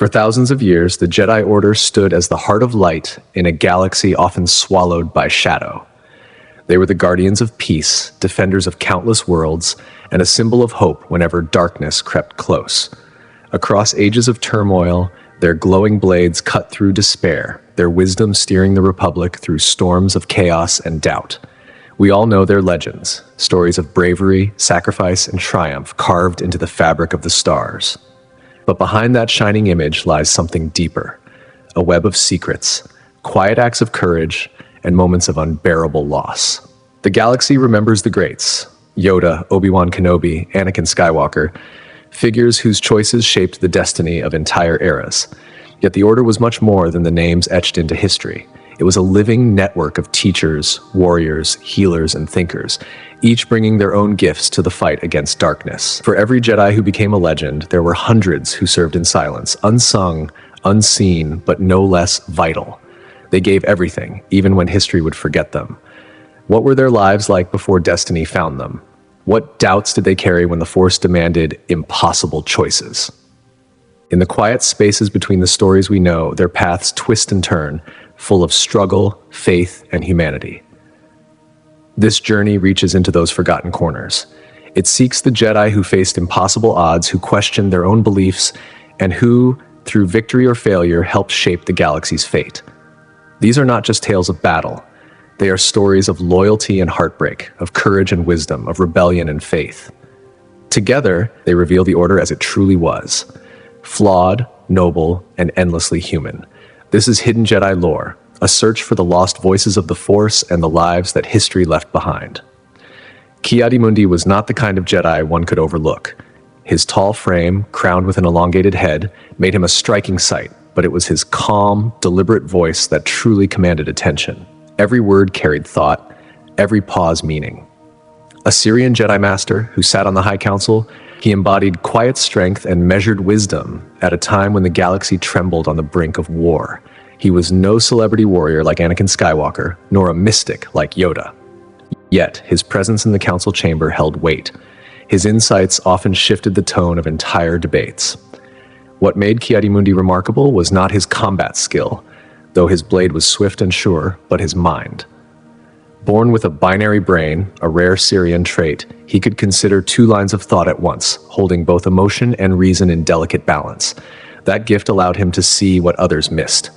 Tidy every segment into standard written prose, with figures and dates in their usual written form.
For thousands of years, the Jedi Order stood as the heart of light in a galaxy often swallowed by shadow. They were the guardians of peace, defenders of countless worlds, and a symbol of hope whenever darkness crept close. Across ages of turmoil, their glowing blades cut through despair, their wisdom steering the Republic through storms of chaos and doubt. We all know their legends, stories of bravery, sacrifice, and triumph carved into the fabric of the stars. But behind that shining image lies something deeper, a web of secrets, quiet acts of courage, and moments of unbearable loss. The galaxy remembers the greats, Yoda, Obi-Wan Kenobi, Anakin Skywalker, figures whose choices shaped the destiny of entire eras. Yet the Order was much more than the names etched into history. It was a living network of teachers, warriors, healers, and thinkers, each bringing their own gifts to the fight against darkness. For every Jedi who became a legend, there were hundreds who served in silence, unsung, unseen, but no less vital. They gave everything, even when history would forget them. What were their lives like before destiny found them? What doubts did they carry when the Force demanded impossible choices? In the quiet spaces between the stories we know, their paths twist and turn, full of struggle, faith, and humanity. This journey reaches into those forgotten corners. It seeks the Jedi who faced impossible odds, who questioned their own beliefs, and who, through victory or failure, helped shape the galaxy's fate. These are not just tales of battle. They are stories of loyalty and heartbreak, of courage and wisdom, of rebellion and faith. Together, they reveal the Order as it truly was: flawed, noble, and endlessly human. This is Hidden Jedi Lore, a search for the lost voices of the Force and the lives that history left behind. Ki-Adi-Mundi was not the kind of Jedi one could overlook. His tall frame, crowned with an elongated head, made him a striking sight, but it was his calm, deliberate voice that truly commanded attention. Every word carried thought, every pause meaning. A Syrian Jedi Master who sat on the High Council, he embodied quiet strength and measured wisdom at a time when the galaxy trembled on the brink of war. He was no celebrity warrior like Anakin Skywalker, nor a mystic like Yoda. Yet, his presence in the council chamber held weight. His insights often shifted the tone of entire debates. What made Ki-Adi-Mundi remarkable was not his combat skill, though his blade was swift and sure, but his mind. Born with a binary brain, a rare Syrian trait, he could consider two lines of thought at once, holding both emotion and reason in delicate balance. That gift allowed him to see what others missed.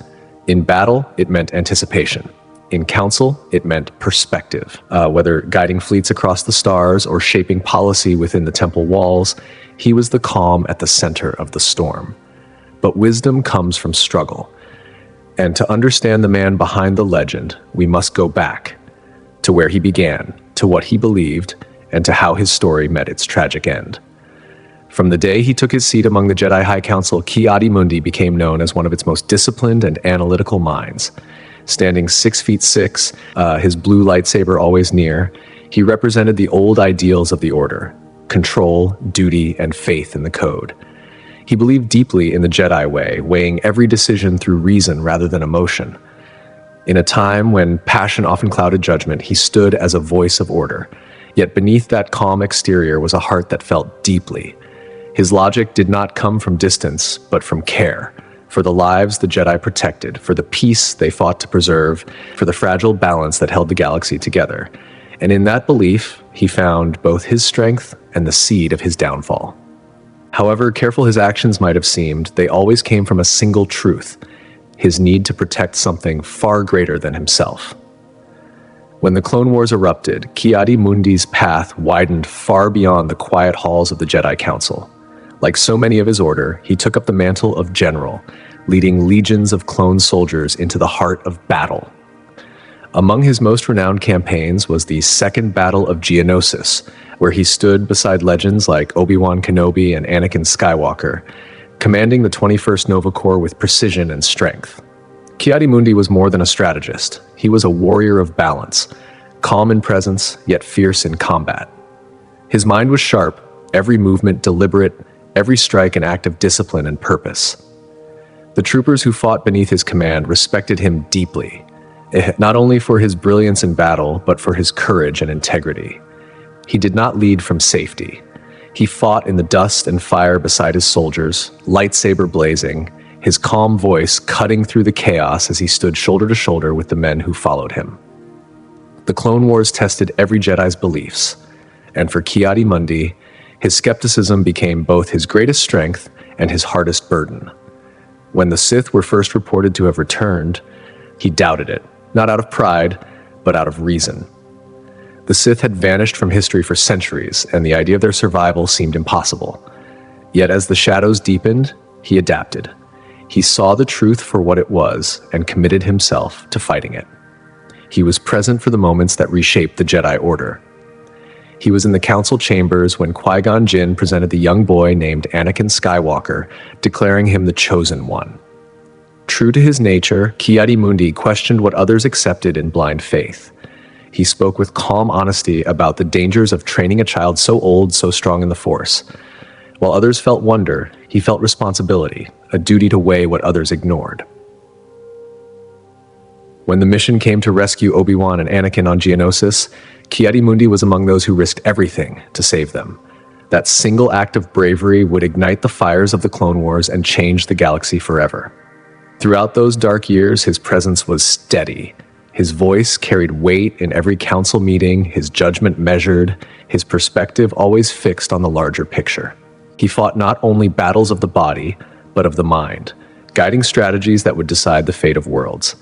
In battle, it meant anticipation. In council, it meant perspective. Whether guiding fleets across the stars or shaping policy within the temple walls, he was the calm at the center of the storm. But wisdom comes from struggle. And to understand the man behind the legend, we must go back to where he began, to what he believed, and to how his story met its tragic end. From the day he took his seat among the Jedi High Council, Ki-Adi-Mundi became known as one of its most disciplined and analytical minds. Standing 6'6", his blue lightsaber always near, he represented the old ideals of the Order: control, duty, and faith in the code. He believed deeply in the Jedi way, weighing every decision through reason rather than emotion. In a time when passion often clouded judgment, he stood as a voice of order. Yet beneath that calm exterior was a heart that felt deeply. His logic did not come from distance, but from care, for the lives the Jedi protected, for the peace they fought to preserve, for the fragile balance that held the galaxy together. And in that belief, he found both his strength and the seed of his downfall. However careful his actions might have seemed, they always came from a single truth: his need to protect something far greater than himself. When the Clone Wars erupted, Ki-Adi-Mundi's path widened far beyond the quiet halls of the Jedi Council. Like so many of his order, he took up the mantle of general, leading legions of clone soldiers into the heart of battle. Among his most renowned campaigns was the Second Battle of Geonosis, where he stood beside legends like Obi-Wan Kenobi and Anakin Skywalker, commanding the 21st Nova Corps with precision and strength. Ki-Adi-Mundi was more than a strategist. He was a warrior of balance, calm in presence, yet fierce in combat. His mind was sharp, every movement deliberate, every strike an act of discipline and purpose. The troopers who fought beneath his command respected him deeply, not only for his brilliance in battle, but for his courage and integrity. He did not lead from safety. He fought in the dust and fire beside his soldiers, lightsaber blazing, his calm voice cutting through the chaos as he stood shoulder to shoulder with the men who followed him. The Clone Wars tested every Jedi's beliefs, and for Ki-Adi-Mundi, his skepticism became both his greatest strength and his hardest burden. When the Sith were first reported to have returned, he doubted it, not out of pride, but out of reason. The Sith had vanished from history for centuries, and the idea of their survival seemed impossible. Yet as the shadows deepened, he adapted. He saw the truth for what it was and committed himself to fighting it. He was present for the moments that reshaped the Jedi Order. He was in the council chambers when Qui-Gon Jinn presented the young boy named Anakin Skywalker, declaring him the Chosen One. True to his nature, Ki-Adi-Mundi questioned what others accepted in blind faith. He spoke with calm honesty about the dangers of training a child so old, so strong in the Force. While others felt wonder, he felt responsibility, a duty to weigh what others ignored. When the mission came to rescue Obi-Wan and Anakin on Geonosis, Ki-Adi-Mundi was among those who risked everything to save them. That single act of bravery would ignite the fires of the Clone Wars and change the galaxy forever. Throughout those dark years, his presence was steady. His voice carried weight in every council meeting, his judgment measured, his perspective always fixed on the larger picture. He fought not only battles of the body, but of the mind, guiding strategies that would decide the fate of worlds.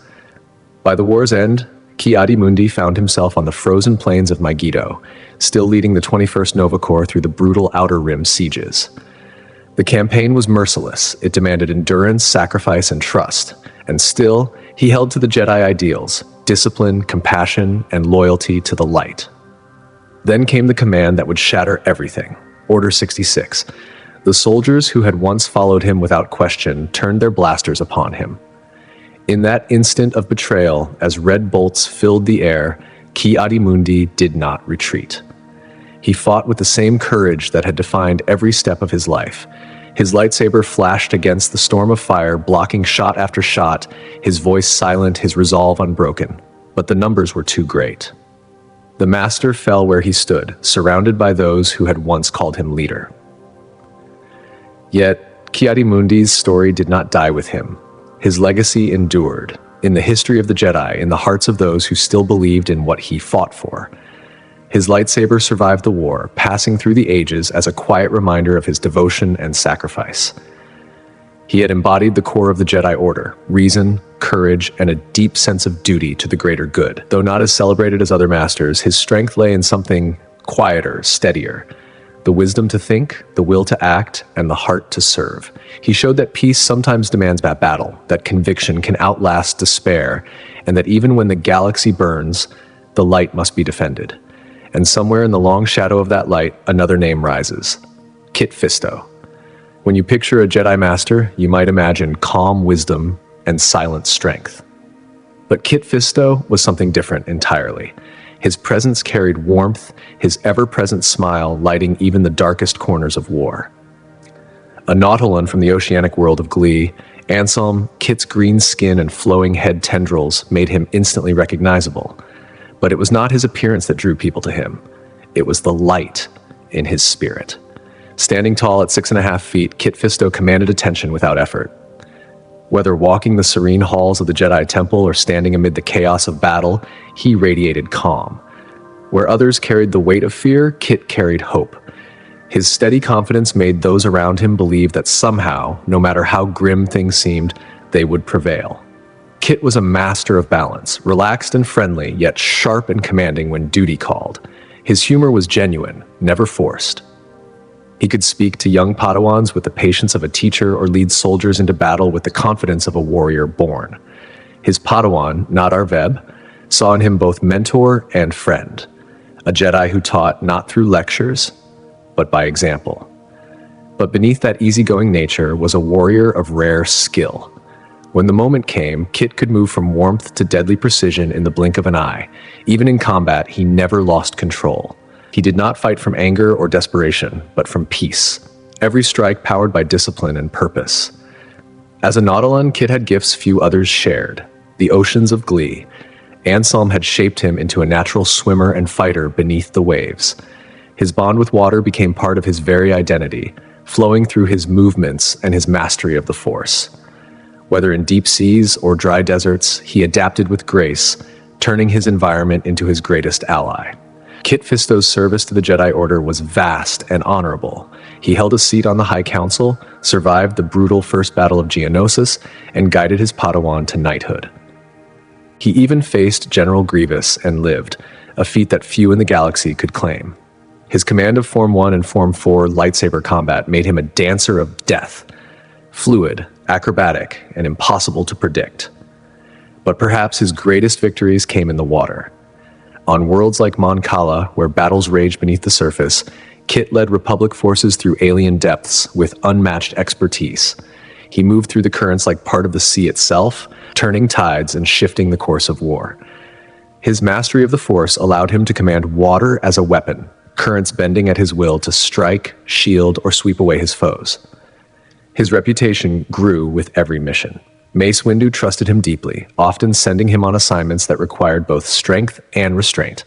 By the war's end, Ki-Adi-Mundi found himself on the frozen plains of Megiddo, still leading the 21st Nova Corps through the brutal Outer Rim sieges. The campaign was merciless. It demanded endurance, sacrifice, and trust. And still, he held to the Jedi ideals, discipline, compassion, and loyalty to the light. Then came the command that would shatter everything, Order 66. The soldiers who had once followed him without question turned their blasters upon him. In that instant of betrayal, as red bolts filled the air, Ki-Adi-Mundi did not retreat. He fought with the same courage that had defined every step of his life. His lightsaber flashed against the storm of fire, blocking shot after shot, his voice silent, his resolve unbroken. But the numbers were too great. The master fell where he stood, surrounded by those who had once called him leader. Yet, Ki-Adi-Mundi's story did not die with him. His legacy endured, in the history of the Jedi, in the hearts of those who still believed in what he fought for. His lightsaber survived the war, passing through the ages as a quiet reminder of his devotion and sacrifice. He had embodied the core of the Jedi Order, reason, courage, and a deep sense of duty to the greater good. Though not as celebrated as other masters, his strength lay in something quieter, steadier. The wisdom to think, the will to act, and the heart to serve. He showed that peace sometimes demands battle, that conviction can outlast despair, and that even when the galaxy burns, the light must be defended. And somewhere in the long shadow of that light, another name rises. Kit Fisto. When you picture a Jedi Master, you might imagine calm wisdom and silent strength. But Kit Fisto was something different entirely. His presence carried warmth, his ever-present smile lighting even the darkest corners of war. A Nautolan from the oceanic world of Glee, Anselm, Kit's green skin and flowing head tendrils made him instantly recognizable. But it was not his appearance that drew people to him. It was the light in his spirit. Standing tall at 6.5 feet, Kit Fisto commanded attention without effort. Whether walking the serene halls of the Jedi Temple or standing amid the chaos of battle, he radiated calm. Where others carried the weight of fear, Kit carried hope. His steady confidence made those around him believe that somehow, no matter how grim things seemed, they would prevail. Kit was a master of balance, relaxed and friendly, yet sharp and commanding when duty called. His humor was genuine, never forced. He could speak to young Padawans with the patience of a teacher or lead soldiers into battle with the confidence of a warrior born. His Padawan, Nad Arveb, saw in him both mentor and friend, a Jedi who taught not through lectures, but by example. But beneath that easygoing nature was a warrior of rare skill. When the moment came, Kit could move from warmth to deadly precision in the blink of an eye. Even in combat, he never lost control. He did not fight from anger or desperation, but from peace. Every strike powered by discipline and purpose. As a Nautolan, Kit had gifts few others shared. The oceans of Glee. Anselm had shaped him into a natural swimmer and fighter beneath the waves. His bond with water became part of his very identity, flowing through his movements and his mastery of the Force. Whether in deep seas or dry deserts, he adapted with grace, turning his environment into his greatest ally. Kit Fisto's service to the Jedi Order was vast and honorable. He held a seat on the High Council, survived the brutal First Battle of Geonosis, and guided his Padawan to knighthood. He even faced General Grievous and lived, a feat that few in the galaxy could claim. His command of Form 1 and Form 4 lightsaber combat made him a dancer of death, fluid, acrobatic, and impossible to predict. But perhaps his greatest victories came in the water. On worlds like Mon Cala, where battles raged beneath the surface, Kit led Republic forces through alien depths with unmatched expertise. He moved through the currents like part of the sea itself, turning tides and shifting the course of war. His mastery of the Force allowed him to command water as a weapon, currents bending at his will to strike, shield, or sweep away his foes. His reputation grew with every mission. Mace Windu trusted him deeply, often sending him on assignments that required both strength and restraint.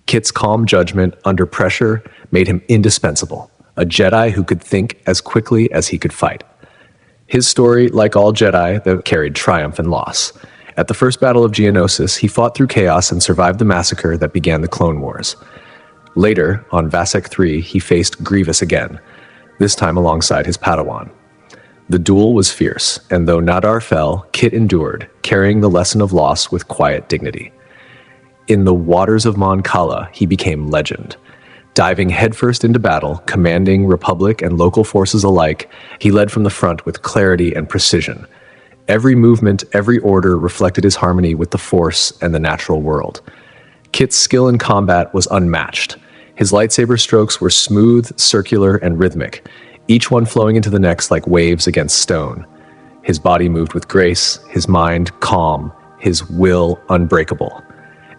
Kit's calm judgment under pressure made him indispensable, a Jedi who could think as quickly as he could fight. His story, like all Jedi, that carried triumph and loss. At the First Battle of Geonosis, he fought through chaos and survived the massacre that began the Clone Wars. Later, on Vasek 3, he faced Grievous again, this time alongside his Padawan. The duel was fierce, and though Nadar fell, Kit endured, carrying the lesson of loss with quiet dignity. In the waters of Mon Cala, he became legend. Diving headfirst into battle, commanding Republic and local forces alike, he led from the front with clarity and precision. Every movement, every order reflected his harmony with the Force and the natural world. Kit's skill in combat was unmatched. His lightsaber strokes were smooth, circular, and rhythmic, each one flowing into the next like waves against stone. His body moved with grace, his mind calm, his will unbreakable.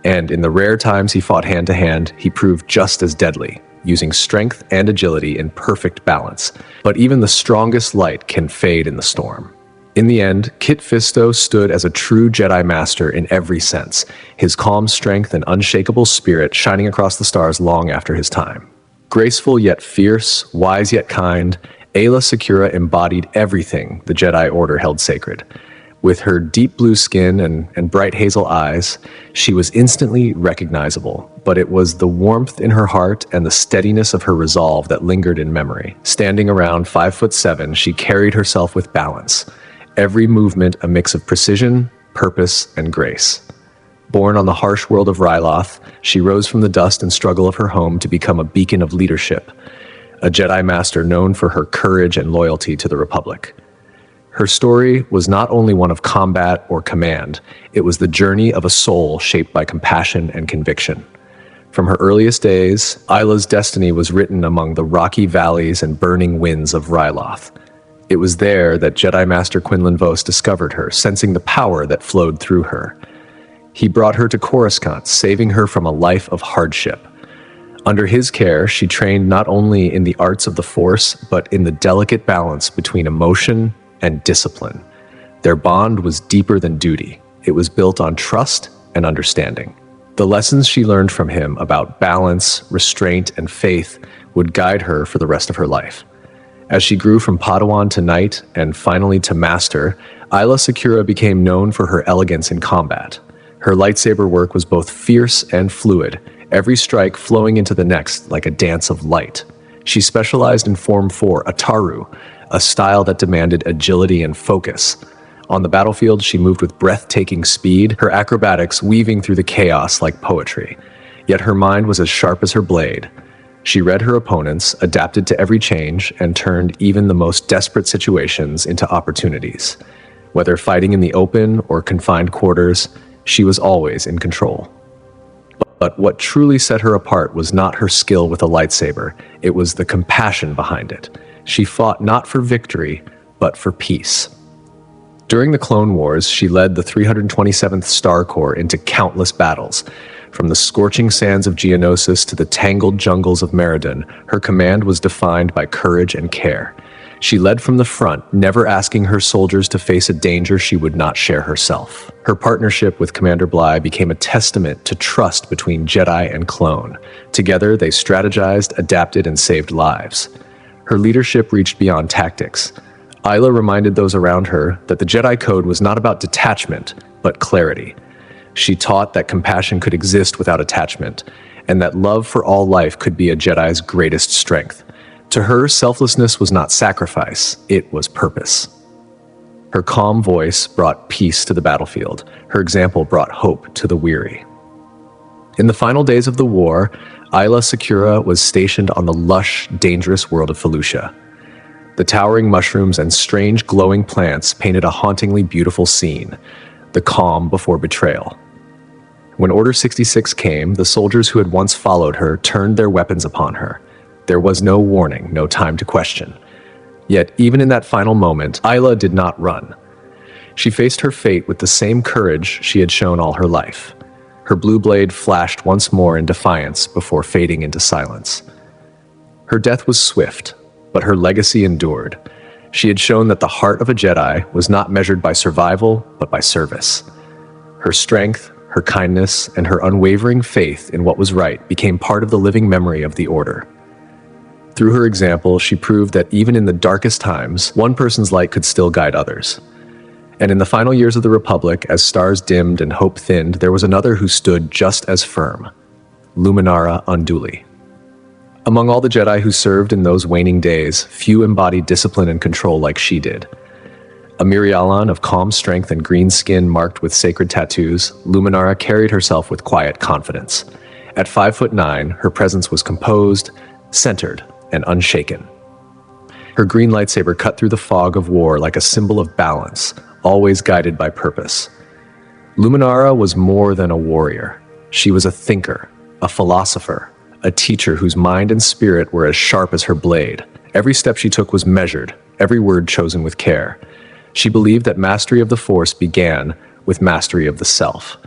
And in the rare times he fought hand-to-hand, he proved just as deadly, using strength and agility in perfect balance. But even the strongest light can fade in the storm. In the end, Kit Fisto stood as a true Jedi Master in every sense, his calm strength and unshakable spirit shining across the stars long after his time. Graceful yet fierce, wise yet kind, Aayla Secura embodied everything the Jedi Order held sacred. With her deep blue skin and bright hazel eyes, she was instantly recognizable, but it was the warmth in her heart and the steadiness of her resolve that lingered in memory. Standing around 5'7", she carried herself with balance, every movement a mix of precision, purpose, and grace. Born on the harsh world of Ryloth, she rose from the dust and struggle of her home to become a beacon of leadership, a Jedi Master known for her courage and loyalty to the Republic. Her story was not only one of combat or command, it was the journey of a soul shaped by compassion and conviction. From her earliest days, Ayla's destiny was written among the rocky valleys and burning winds of Ryloth. It was there that Jedi Master Quinlan Vos discovered her, sensing the power that flowed through her. He brought her to Coruscant, saving her from a life of hardship. Under his care, she trained not only in the arts of the Force, but in the delicate balance between emotion and discipline. Their bond was deeper than duty. It was built on trust and understanding. The lessons she learned from him about balance, restraint, and faith would guide her for the rest of her life. As she grew from Padawan to Knight and finally to Master, Aayla Secura became known for her elegance in combat. Her lightsaber work was both fierce and fluid, every strike flowing into the next like a dance of light. She specialized in Form 4, Ataru, a style that demanded agility and focus. On the battlefield, she moved with breathtaking speed, her acrobatics weaving through the chaos like poetry. Yet her mind was as sharp as her blade. She read her opponents, adapted to every change, and turned even the most desperate situations into opportunities. Whether fighting in the open or confined quarters, she was always in control. But what truly set her apart was not her skill with a lightsaber, it was the compassion behind it. She fought not for victory, but for peace. During the Clone Wars, she led the 327th Star Corps into countless battles. From the scorching sands of Geonosis to the tangled jungles of Meriden, her command was defined by courage and care. She led from the front, never asking her soldiers to face a danger she would not share herself. Her partnership with Commander Bly became a testament to trust between Jedi and clone. Together, they strategized, adapted, and saved lives. Her leadership reached beyond tactics. Aayla reminded those around her that the Jedi Code was not about detachment, but clarity. She taught that compassion could exist without attachment, and that love for all life could be a Jedi's greatest strength. To her, selflessness was not sacrifice, it was purpose. Her calm voice brought peace to the battlefield. Her example brought hope to the weary. In the final days of the war, Aayla Secura was stationed on the lush, dangerous world of Felucia. The towering mushrooms and strange glowing plants painted a hauntingly beautiful scene, the calm before betrayal. When Order 66 came, the soldiers who had once followed her turned their weapons upon her. There was no warning, no time to question. Yet, even in that final moment, Aayla did not run. She faced her fate with the same courage she had shown all her life. Her blue blade flashed once more in defiance before fading into silence. Her death was swift, but her legacy endured. She had shown that the heart of a Jedi was not measured by survival, but by service. Her strength, her kindness, and her unwavering faith in what was right became part of the living memory of the Order. Through her example, she proved that even in the darkest times, one person's light could still guide others. And in the final years of the Republic, as stars dimmed and hope thinned, there was another who stood just as firm, Luminara Unduli. Among all the Jedi who served in those waning days, few embodied discipline and control like she did. A Mirialan of calm strength and green skin marked with sacred tattoos, Luminara carried herself with quiet confidence. At 5'9", her presence was composed, centered, and unshaken. Her green lightsaber cut through the fog of war like a symbol of balance, always guided by purpose. Luminara was more than a warrior. She was a thinker, a philosopher, a teacher whose mind and spirit were as sharp as her blade. Every step she took was measured, every word chosen with care. She believed that mastery of the Force began with mastery of the self.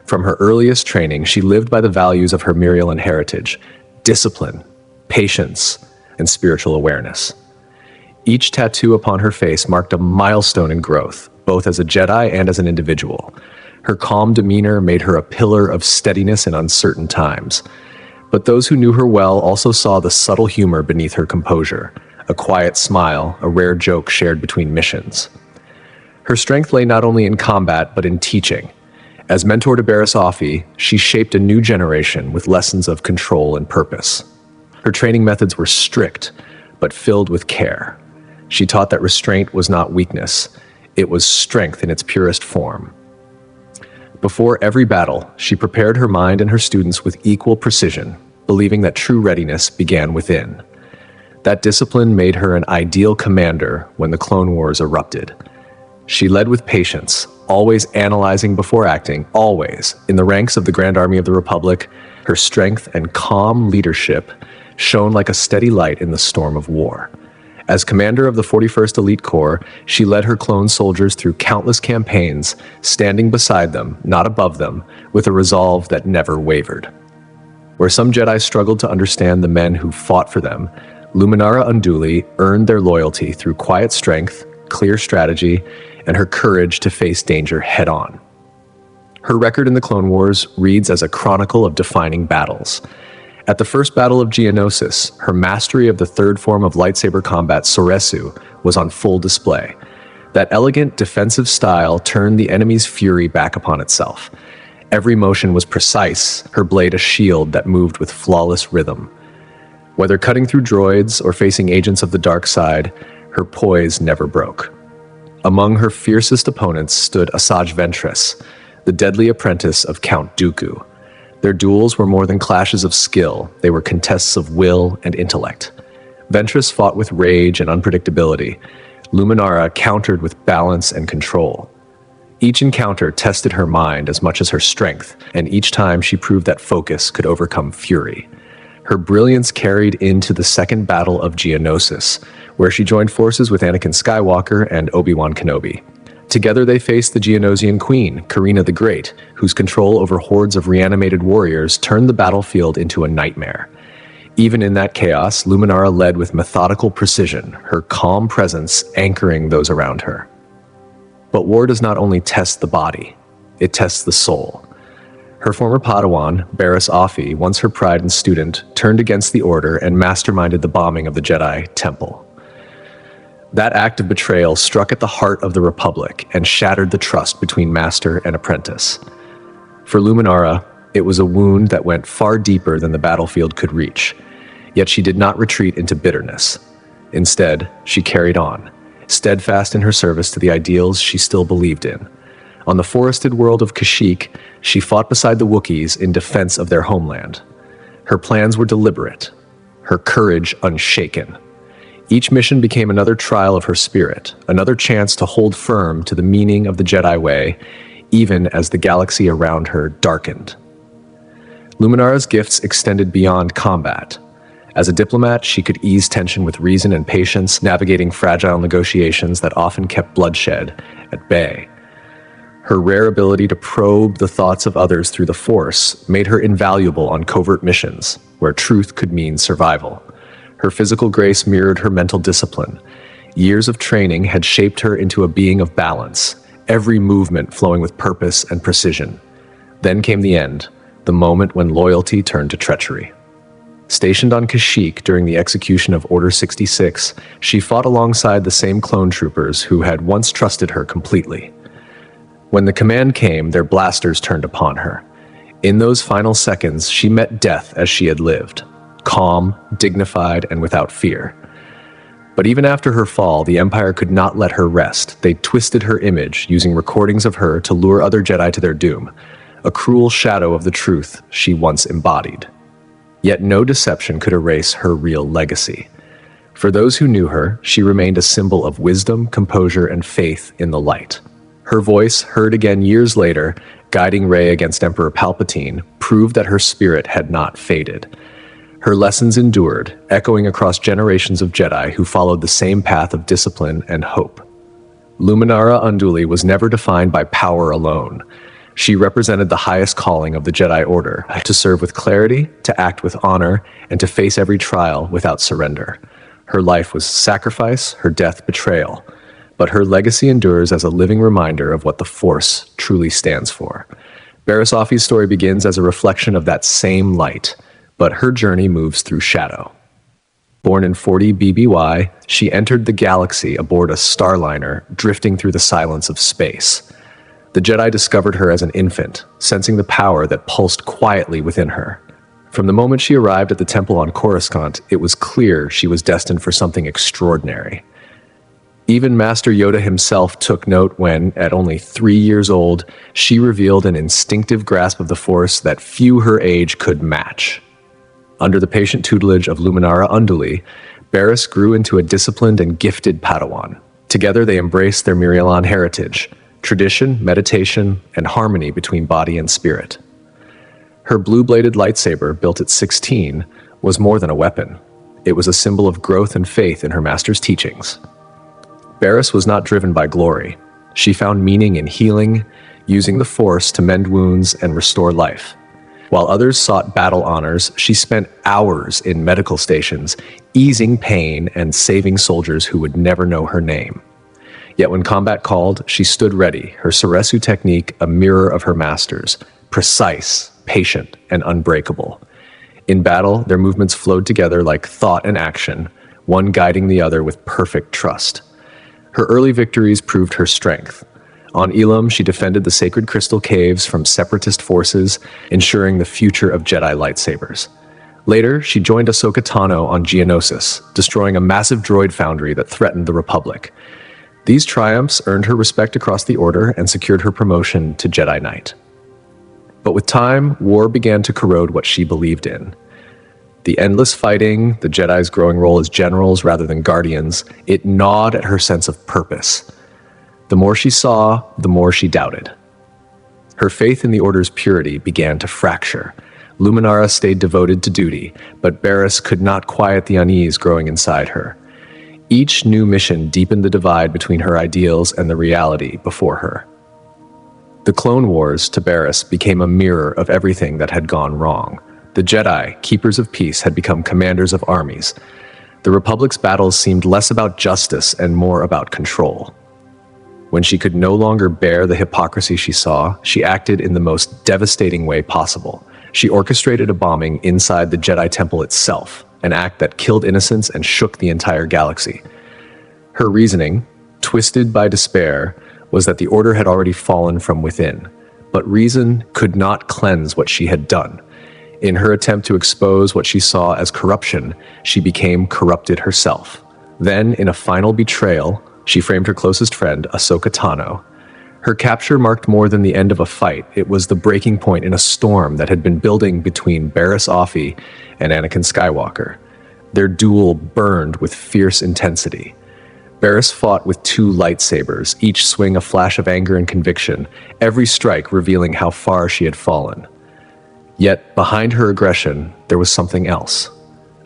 From her earliest training, she lived by the values of her Mirialan heritage: discipline, patience, and spiritual awareness. Each tattoo upon her face marked a milestone in growth, both as a Jedi and as an individual. Her calm demeanor made her a pillar of steadiness in uncertain times. But those who knew her well also saw the subtle humor beneath her composure, a quiet smile, a rare joke shared between missions. Her strength lay not only in combat, but in teaching. As mentor to Barriss Offee, she shaped a new generation with lessons of control and purpose. Her training methods were strict, but filled with care. She taught that restraint was not weakness, it was strength in its purest form. Before every battle, she prepared her mind and her students with equal precision, believing that true readiness began within. That discipline made her an ideal commander when the Clone Wars erupted. She led with patience, always analyzing before acting, always. In the ranks of the Grand Army of the Republic, her strength and calm leadership shone like a steady light in the storm of war. As commander of the 41st Elite Corps, she led her clone soldiers through countless campaigns, standing beside them, not above them, with a resolve that never wavered. Where some Jedi struggled to understand the men who fought for them, Luminara Unduli earned their loyalty through quiet strength, clear strategy, and her courage to face danger head-on. Her record in the Clone Wars reads as a chronicle of defining battles. At the first Battle of Geonosis, her mastery of the third form of lightsaber combat, Soresu, was on full display. That elegant defensive style turned the enemy's fury back upon itself. Every motion was precise, her blade a shield that moved with flawless rhythm. Whether cutting through droids or facing agents of the dark side, her poise never broke. Among her fiercest opponents stood Asajj Ventress, the deadly apprentice of Count Dooku. Their duels were more than clashes of skill, they were contests of will and intellect. Ventress fought with rage and unpredictability. Luminara countered with balance and control. Each encounter tested her mind as much as her strength, and each time she proved that focus could overcome fury. Her brilliance carried into the second Battle of Geonosis, where she joined forces with Anakin Skywalker and Obi-Wan Kenobi. Together they faced the Geonosian Queen, Karina the Great, whose control over hordes of reanimated warriors turned the battlefield into a nightmare. Even in that chaos, Luminara led with methodical precision, her calm presence anchoring those around her. But war does not only test the body, it tests the soul. Her former Padawan, Barriss Offee, once her pride and student, turned against the Order and masterminded the bombing of the Jedi Temple. That act of betrayal struck at the heart of the Republic and shattered the trust between master and apprentice. For Luminara, it was a wound that went far deeper than the battlefield could reach, yet she did not retreat into bitterness. Instead, she carried on, steadfast in her service to the ideals she still believed in. On the forested world of Kashyyyk, she fought beside the Wookiees in defense of their homeland. Her plans were deliberate, her courage unshaken. Each mission became another trial of her spirit, another chance to hold firm to the meaning of the Jedi way, even as the galaxy around her darkened. Luminara's gifts extended beyond combat. As a diplomat, she could ease tension with reason and patience, navigating fragile negotiations that often kept bloodshed at bay. Her rare ability to probe the thoughts of others through the Force made her invaluable on covert missions, where truth could mean survival. Her physical grace mirrored her mental discipline. Years of training had shaped her into a being of balance, every movement flowing with purpose and precision. Then came the end, the moment when loyalty turned to treachery. Stationed on Kashyyyk during the execution of Order 66, she fought alongside the same clone troopers who had once trusted her completely. When the command came, their blasters turned upon her. In those final seconds, she met death as she had lived, calm, dignified, and without fear. But even after her fall, the Empire could not let her rest. They twisted her image, using recordings of her to lure other Jedi to their doom, a cruel shadow of the truth she once embodied. Yet no deception could erase her real legacy. For those who knew her, she remained a symbol of wisdom, composure, and faith in the light. Her voice, heard again years later, guiding Rey against Emperor Palpatine, proved that her spirit had not faded. Her lessons endured, echoing across generations of Jedi who followed the same path of discipline and hope. Luminara Unduli was never defined by power alone. She represented the highest calling of the Jedi Order, to serve with clarity, to act with honor, and to face every trial without surrender. Her life was sacrifice, her death betrayal, but her legacy endures as a living reminder of what the Force truly stands for. Barriss Offee's story begins as a reflection of that same light, but her journey moves through shadow. Born in 40 BBY, she entered the galaxy aboard a starliner, drifting through the silence of space. The Jedi discovered her as an infant, sensing the power that pulsed quietly within her. From the moment she arrived at the temple on Coruscant, it was clear she was destined for something extraordinary. Even Master Yoda himself took note when, at only 3 years old, she revealed an instinctive grasp of the Force that few her age could match. Under the patient tutelage of Luminara Unduli, Barriss grew into a disciplined and gifted Padawan. Together they embraced their Mirialan heritage, tradition, meditation, and harmony between body and spirit. Her blue-bladed lightsaber, built at 16, was more than a weapon. It was a symbol of growth and faith in her master's teachings. Barriss was not driven by glory. She found meaning in healing, using the Force to mend wounds and restore life. While others sought battle honors, she spent hours in medical stations, easing pain and saving soldiers who would never know her name. Yet when combat called, she stood ready, her Soresu technique a mirror of her master's, precise, patient, and unbreakable. In battle, their movements flowed together like thought and action, one guiding the other with perfect trust. Her early victories proved her strength. On Elam, she defended the sacred crystal caves from separatist forces, ensuring the future of Jedi lightsabers. Later, she joined Ahsoka Tano on Geonosis, destroying a massive droid foundry that threatened the Republic. These triumphs earned her respect across the Order and secured her promotion to Jedi Knight. But with time, war began to corrode what she believed in. The endless fighting, the Jedi's growing role as generals rather than guardians, it gnawed at her sense of purpose. The more she saw, the more she doubted. Her faith in the Order's purity began to fracture. Luminara stayed devoted to duty, but Barriss could not quiet the unease growing inside her. Each new mission deepened the divide between her ideals and the reality before her. The Clone Wars, to Barriss, became a mirror of everything that had gone wrong. The Jedi, keepers of peace, had become commanders of armies. The Republic's battles seemed less about justice and more about control. When she could no longer bear the hypocrisy she saw, she acted in the most devastating way possible. She orchestrated a bombing inside the Jedi Temple itself, an act that killed innocents and shook the entire galaxy. Her reasoning, twisted by despair, was that the order had already fallen from within, but reason could not cleanse what she had done. In her attempt to expose what she saw as corruption, she became corrupted herself. Then, in a final betrayal, she framed her closest friend, Ahsoka Tano. Her capture marked more than the end of a fight. It was the breaking point in a storm that had been building between Barriss Offee and Anakin Skywalker. Their duel burned with fierce intensity. Barriss fought with two lightsabers, each swing a flash of anger and conviction, every strike revealing how far she had fallen. Yet, behind her aggression, there was something else.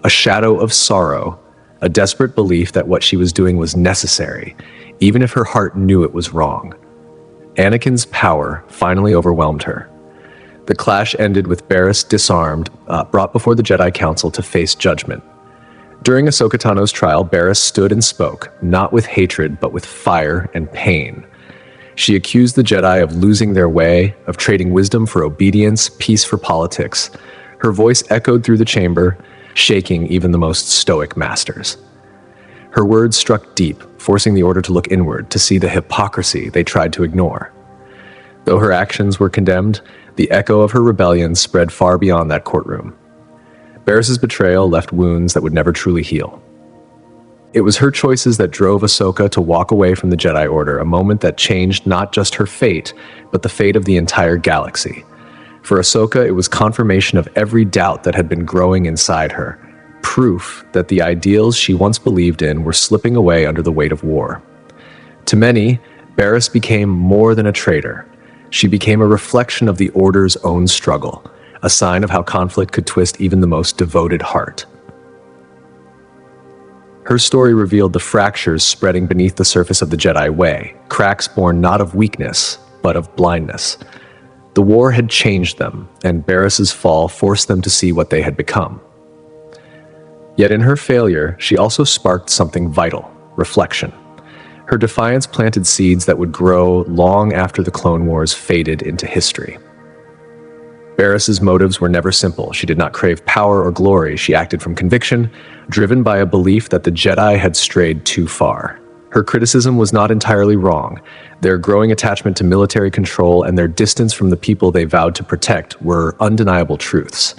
A shadow of sorrow, a desperate belief that what she was doing was necessary, even if her heart knew it was wrong. Anakin's power finally overwhelmed her. The clash ended with Barriss disarmed, brought before the Jedi Council to face judgment. During Ahsoka Tano's trial, Barriss stood and spoke, not with hatred, but with fire and pain. She accused the Jedi of losing their way, of trading wisdom for obedience, peace for politics. Her voice echoed through the chamber, shaking even the most stoic masters. Her words struck deep, forcing the Order to look inward, to see the hypocrisy they tried to ignore. Though her actions were condemned, the echo of her rebellion spread far beyond that courtroom. Barriss's betrayal left wounds that would never truly heal. It was her choices that drove Ahsoka to walk away from the Jedi Order, a moment that changed not just her fate, but the fate of the entire galaxy. For Ahsoka, it was confirmation of every doubt that had been growing inside her, proof that the ideals she once believed in were slipping away under the weight of war. To many, Barriss became more than a traitor. She became a reflection of the Order's own struggle, a sign of how conflict could twist even the most devoted heart. Her story revealed the fractures spreading beneath the surface of the Jedi way, cracks born not of weakness, but of blindness. The war had changed them, and Barriss's fall forced them to see what they had become. Yet in her failure, she also sparked something vital: reflection. Her defiance planted seeds that would grow long after the Clone Wars faded into history. Barriss's motives were never simple. She did not crave power or glory. She acted from conviction, driven by a belief that the Jedi had strayed too far. Her criticism was not entirely wrong. Their growing attachment to military control and their distance from the people they vowed to protect were undeniable truths.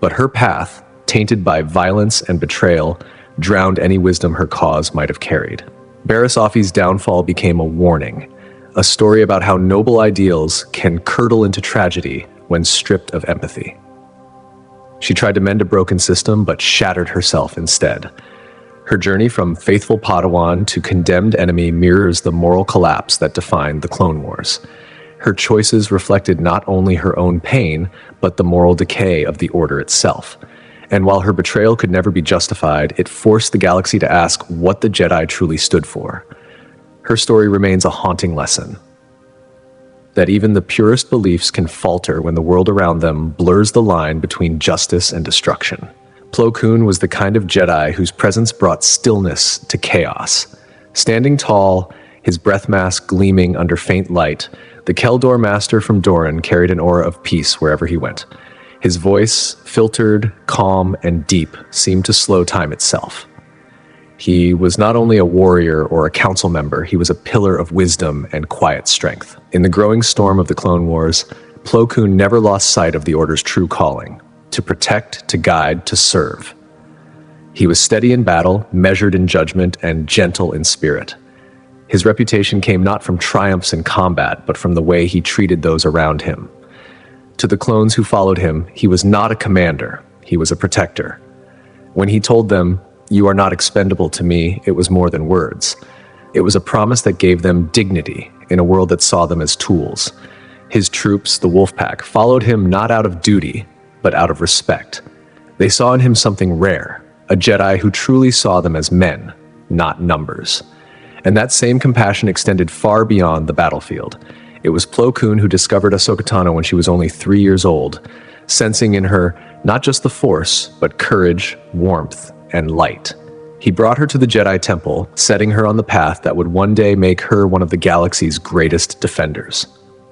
But her path, tainted by violence and betrayal, drowned any wisdom her cause might have carried. Barriss Offee's downfall became a warning, a story about how noble ideals can curdle into tragedy when stripped of empathy. She tried to mend a broken system, but shattered herself instead. Her journey from faithful Padawan to condemned enemy mirrors the moral collapse that defined the Clone Wars. Her choices reflected not only her own pain, but the moral decay of the Order itself. And while her betrayal could never be justified, it forced the galaxy to ask what the Jedi truly stood for. Her story remains a haunting lesson, that even the purest beliefs can falter when the world around them blurs the line between justice and destruction. Plo Koon was the kind of Jedi whose presence brought stillness to chaos. Standing tall, his breath mask gleaming under faint light, the Keldor Master from Doran carried an aura of peace wherever he went. His voice, filtered, calm, and deep, seemed to slow time itself. He was not only a warrior or a council member, he was a pillar of wisdom and quiet strength. In the growing storm of the Clone Wars, Plo Koon never lost sight of the Order's true calling: to protect, to guide, to serve. He was steady in battle, measured in judgment, and gentle in spirit. His reputation came not from triumphs in combat, but from the way he treated those around him. To the clones who followed him, he was not a commander, he was a protector. When he told them, "You are not expendable to me," it was more than words. It was a promise that gave them dignity in a world that saw them as tools. His troops, the Wolfpack, followed him not out of duty, but out of respect. They saw in him something rare, a Jedi who truly saw them as men, not numbers. And that same compassion extended far beyond the battlefield. It was Plo Koon who discovered Ahsoka Tano when she was only 3 years old, sensing in her not just the Force, but courage, warmth, and light. He brought her to the Jedi Temple, setting her on the path that would one day make her one of the galaxy's greatest defenders.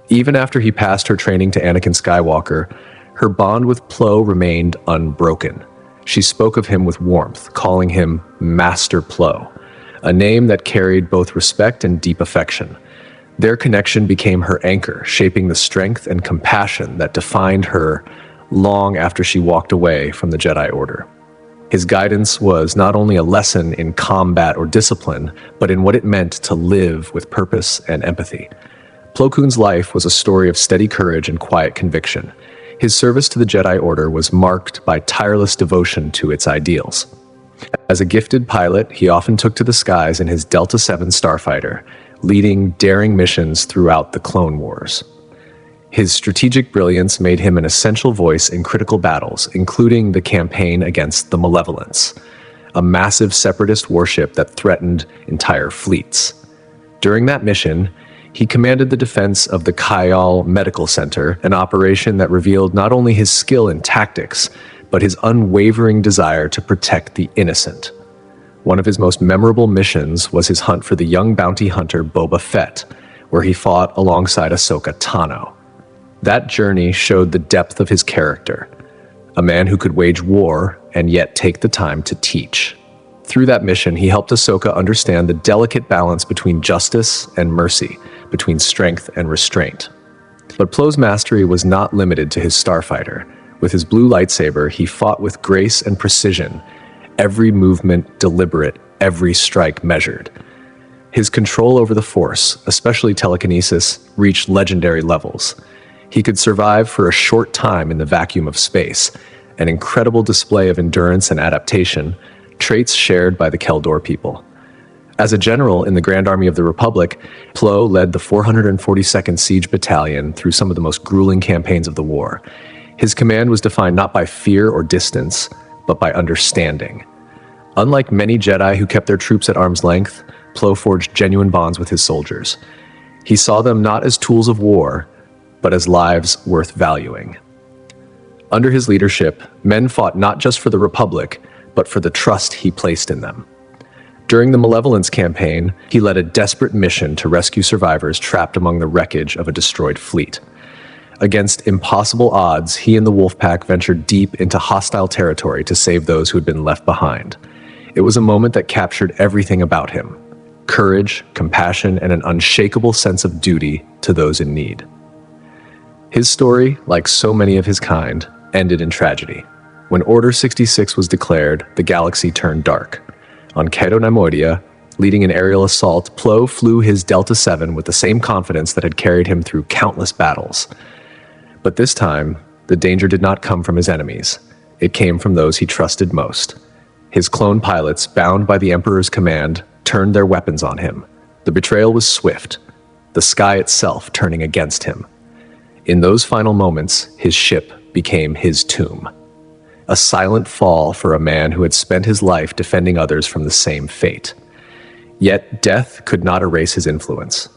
Even after he passed her training to Anakin Skywalker, her bond with Plo remained unbroken. She spoke of him with warmth, calling him Master Plo, a name that carried both respect and deep affection. Their connection became her anchor, shaping the strength and compassion that defined her long after she walked away from the Jedi Order. His guidance was not only a lesson in combat or discipline, but in what it meant to live with purpose and empathy. Plo Koon's life was a story of steady courage and quiet conviction. His service to the Jedi Order was marked by tireless devotion to its ideals. As a gifted pilot, he often took to the skies in his Delta 7 starfighter, leading daring missions throughout the Clone Wars. His strategic brilliance made him an essential voice in critical battles, including the campaign against the Malevolence, a massive separatist warship that threatened entire fleets. During that mission, he commanded the defense of the Kyle Medical Center, an operation that revealed not only his skill in tactics, but his unwavering desire to protect the innocent. One of his most memorable missions was his hunt for the young bounty hunter Boba Fett, where he fought alongside Ahsoka Tano. That journey showed the depth of his character, a man who could wage war and yet take the time to teach. Through that mission, he helped Ahsoka understand the delicate balance between justice and mercy, between strength and restraint. But Plo's mastery was not limited to his starfighter. With his blue lightsaber, he fought with grace and precision, every movement deliberate, every strike measured. His control over the Force, especially telekinesis, reached legendary levels. He could survive for a short time in the vacuum of space, an incredible display of endurance and adaptation, traits shared by the Keldor people. As a general in the Grand Army of the Republic, Plo led the 442nd Siege Battalion through some of the most grueling campaigns of the war. His command was defined not by fear or distance, but by understanding. Unlike many Jedi who kept their troops at arm's length, Plo forged genuine bonds with his soldiers. He saw them not as tools of war, but as lives worth valuing. Under his leadership, men fought not just for the Republic, but for the trust he placed in them. During the Malevolence campaign, he led a desperate mission to rescue survivors trapped among the wreckage of a destroyed fleet. Against impossible odds, he and the Wolfpack ventured deep into hostile territory to save those who had been left behind. It was a moment that captured everything about him: courage, compassion, and an unshakable sense of duty to those in need. His story, like so many of his kind, ended in tragedy. When Order 66 was declared, the galaxy turned dark. On Cato Neimoidia, leading an aerial assault, Plo flew his Delta 7 with the same confidence that had carried him through countless battles. But this time, the danger did not come from his enemies. It came from those he trusted most. His clone pilots, bound by the Emperor's command, turned their weapons on him. The betrayal was swift, the sky itself turning against him. In those final moments, his ship became his tomb. A silent fall for a man who had spent his life defending others from the same fate. Yet death could not erase his influence.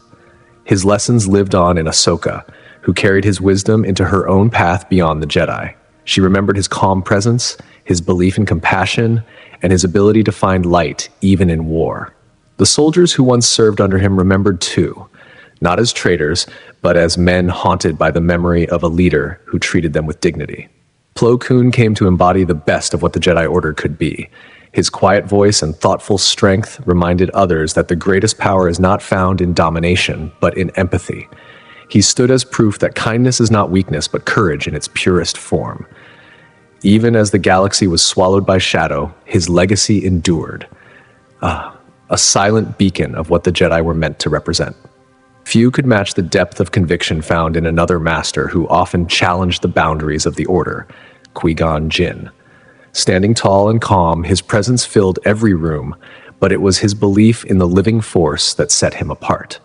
His lessons lived on in Ahsoka, who carried his wisdom into her own path beyond the Jedi. She remembered his calm presence, his belief in compassion, and his ability to find light even in war. The soldiers who once served under him remembered too, not as traitors, but as men haunted by the memory of a leader who treated them with dignity. Plo Koon came to embody the best of what the Jedi Order could be. His quiet voice and thoughtful strength reminded others that the greatest power is not found in domination, but in empathy. He stood as proof that kindness is not weakness, but courage in its purest form. Even as the galaxy was swallowed by shadow, his legacy endured. A silent beacon of what the Jedi were meant to represent. Few could match the depth of conviction found in another master who often challenged the boundaries of the Order, Qui-Gon Jinn. Standing tall and calm, his presence filled every room, but it was his belief in the living force that set him apart.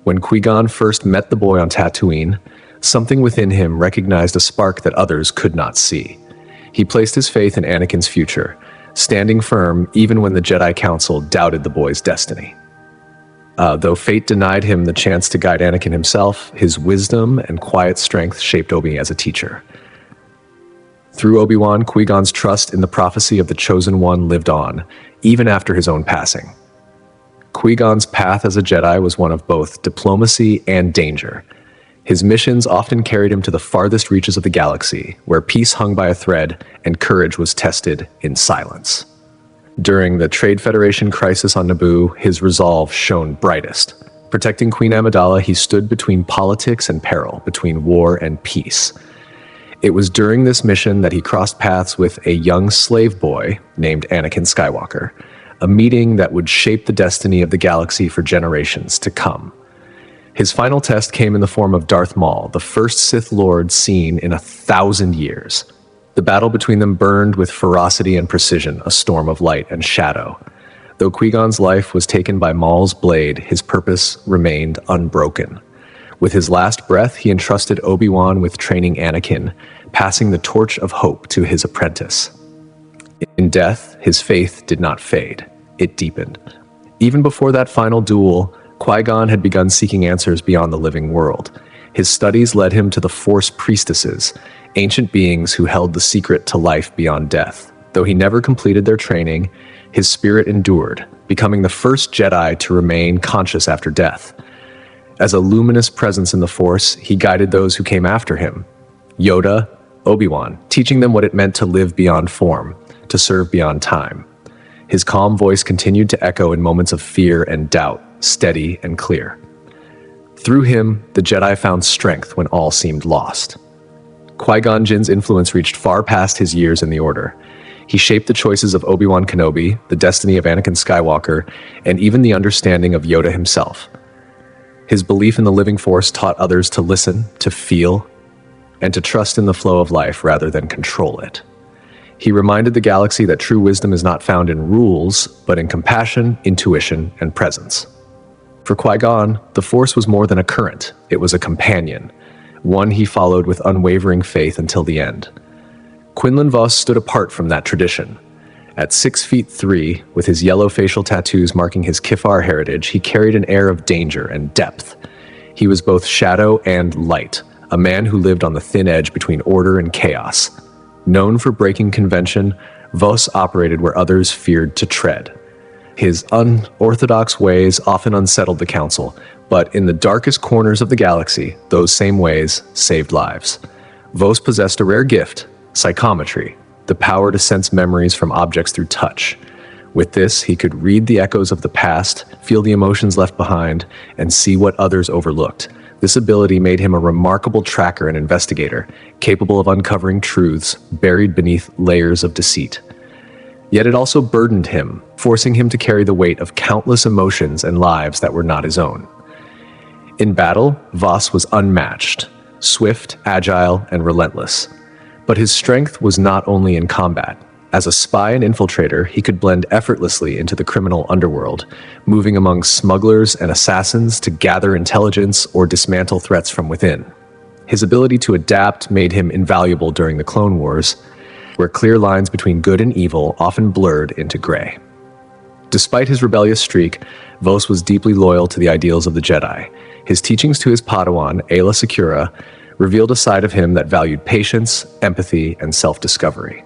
When Qui-Gon first met the boy on Tatooine, something within him recognized a spark that others could not see. He placed his faith in Anakin's future, standing firm even when the Jedi Council doubted the boy's destiny. Though fate denied him the chance to guide Anakin himself, his wisdom and quiet strength shaped Obi as a teacher. Through Obi-Wan, Qui-Gon's trust in the prophecy of the Chosen One lived on, even after his own passing. Qui-Gon's path as a Jedi was one of both diplomacy and danger. His missions often carried him to the farthest reaches of the galaxy, where peace hung by a thread and courage was tested in silence. During the Trade Federation crisis on Naboo, his resolve shone brightest. Protecting Queen Amidala, he stood between politics and peril, between war and peace. It was during this mission that he crossed paths with a young slave boy named Anakin Skywalker, a meeting that would shape the destiny of the galaxy for generations to come. His final test came in the form of Darth Maul, the first Sith Lord seen in 1,000 years. The battle between them burned with ferocity and precision, a storm of light and shadow. Though Qui-Gon's life was taken by Maul's blade, his purpose remained unbroken. With his last breath, he entrusted Obi-Wan with training Anakin, passing the torch of hope to his apprentice. In death, his faith did not fade. It deepened. Even before that final duel, Qui-Gon had begun seeking answers beyond the living world. His studies led him to the Force priestesses, ancient beings who held the secret to life beyond death. Though he never completed their training, his spirit endured, becoming the first Jedi to remain conscious after death. As a luminous presence in the Force, he guided those who came after him. Yoda, Obi-Wan, teaching them what it meant to live beyond form, to serve beyond time. His calm voice continued to echo in moments of fear and doubt, steady and clear. Through him, the Jedi found strength when all seemed lost. Qui-Gon Jinn's influence reached far past his years in the Order. He shaped the choices of Obi-Wan Kenobi, the destiny of Anakin Skywalker, and even the understanding of Yoda himself. His belief in the living Force taught others to listen, to feel, and to trust in the flow of life rather than control it. He reminded the galaxy that true wisdom is not found in rules, but in compassion, intuition, and presence. For Qui-Gon, the Force was more than a current. It was a companion, one he followed with unwavering faith until the end. Quinlan Vos stood apart from that tradition. At 6'3", with his yellow facial tattoos marking his Kifar heritage, he carried an air of danger and depth. He was both shadow and light, a man who lived on the thin edge between order and chaos. Known for breaking convention, Vos operated where others feared to tread. His unorthodox ways often unsettled the Council, but in the darkest corners of the galaxy, those same ways saved lives. Vos possessed a rare gift, psychometry, the power to sense memories from objects through touch. With this, he could read the echoes of the past, feel the emotions left behind, and see what others overlooked. This ability made him a remarkable tracker and investigator, capable of uncovering truths buried beneath layers of deceit. Yet it also burdened him, forcing him to carry the weight of countless emotions and lives that were not his own. In battle, Vos was unmatched, swift, agile, and relentless. But his strength was not only in combat. As a spy and infiltrator, he could blend effortlessly into the criminal underworld, moving among smugglers and assassins to gather intelligence or dismantle threats from within. His ability to adapt made him invaluable during the Clone Wars, where clear lines between good and evil often blurred into gray. Despite his rebellious streak, Vos was deeply loyal to the ideals of the Jedi. His teachings to his Padawan, Aayla Secura, revealed a side of him that valued patience, empathy, and self-discovery.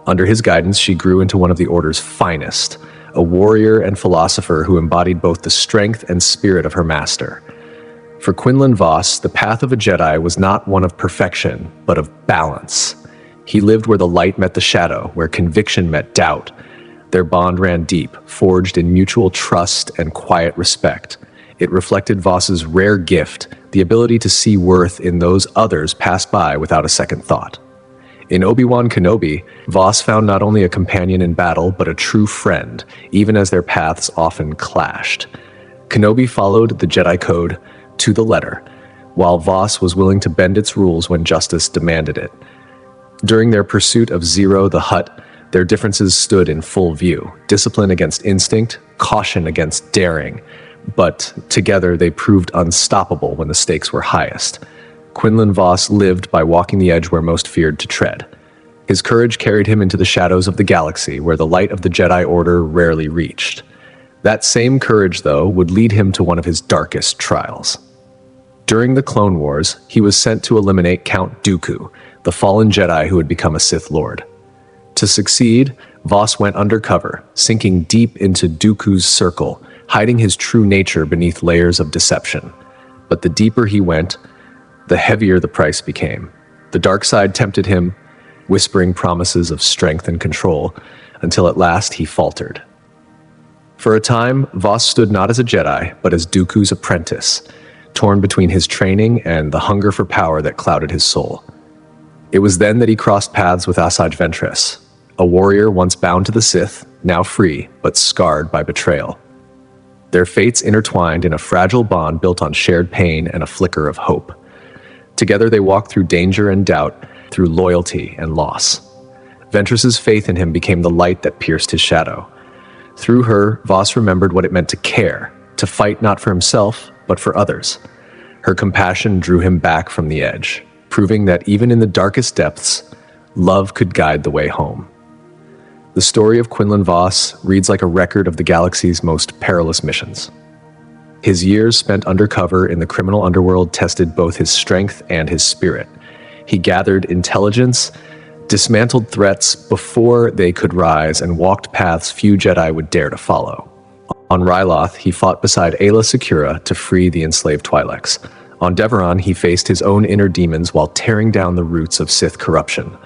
Under his guidance, she grew into one of the Order's finest, a warrior and philosopher who embodied both the strength and spirit of her master. For Quinlan Vos, the path of a Jedi was not one of perfection, but of balance. He lived where the light met the shadow, where conviction met doubt. Their bond ran deep, forged in mutual trust and quiet respect. It reflected Vos's rare gift, the ability to see worth in those others pass by without a second thought. In Obi-Wan Kenobi, Vos found not only a companion in battle, but a true friend, even as their paths often clashed. Kenobi followed the Jedi Code to the letter, while Vos was willing to bend its rules when justice demanded it. During their pursuit of Zero the Hutt, their differences stood in full view, discipline against instinct, caution against daring, but together they proved unstoppable when the stakes were highest. Quinlan Vos lived by walking the edge where most feared to tread. His courage carried him into the shadows of the galaxy, where the light of the Jedi Order rarely reached. That same courage, though, would lead him to one of his darkest trials. During the Clone Wars, he was sent to eliminate Count Dooku, the fallen Jedi who had become a Sith Lord. To succeed, Vos went undercover, sinking deep into Dooku's circle, hiding his true nature beneath layers of deception. But the deeper he went, the heavier the price became. The dark side tempted him, whispering promises of strength and control, until at last he faltered. For a time, Vos stood not as a Jedi, but as Dooku's apprentice, torn between his training and the hunger for power that clouded his soul. It was then that he crossed paths with Asajj Ventress, a warrior once bound to the Sith, now free, but scarred by betrayal. Their fates intertwined in a fragile bond built on shared pain and a flicker of hope. Together they walked through danger and doubt, through loyalty and loss. Ventress's faith in him became the light that pierced his shadow. Through her, Vos remembered what it meant to care, to fight not for himself, but for others. Her compassion drew him back from the edge, proving that even in the darkest depths, love could guide the way home. The story of Quinlan Vos reads like a record of the galaxy's most perilous missions. His years spent undercover in the criminal underworld tested both his strength and his spirit. He gathered intelligence, dismantled threats before they could rise, and walked paths few Jedi would dare to follow. On Ryloth, he fought beside Aayla Secura to free the enslaved Twi'leks. On Deveron, he faced his own inner demons while tearing down the roots of Sith corruption.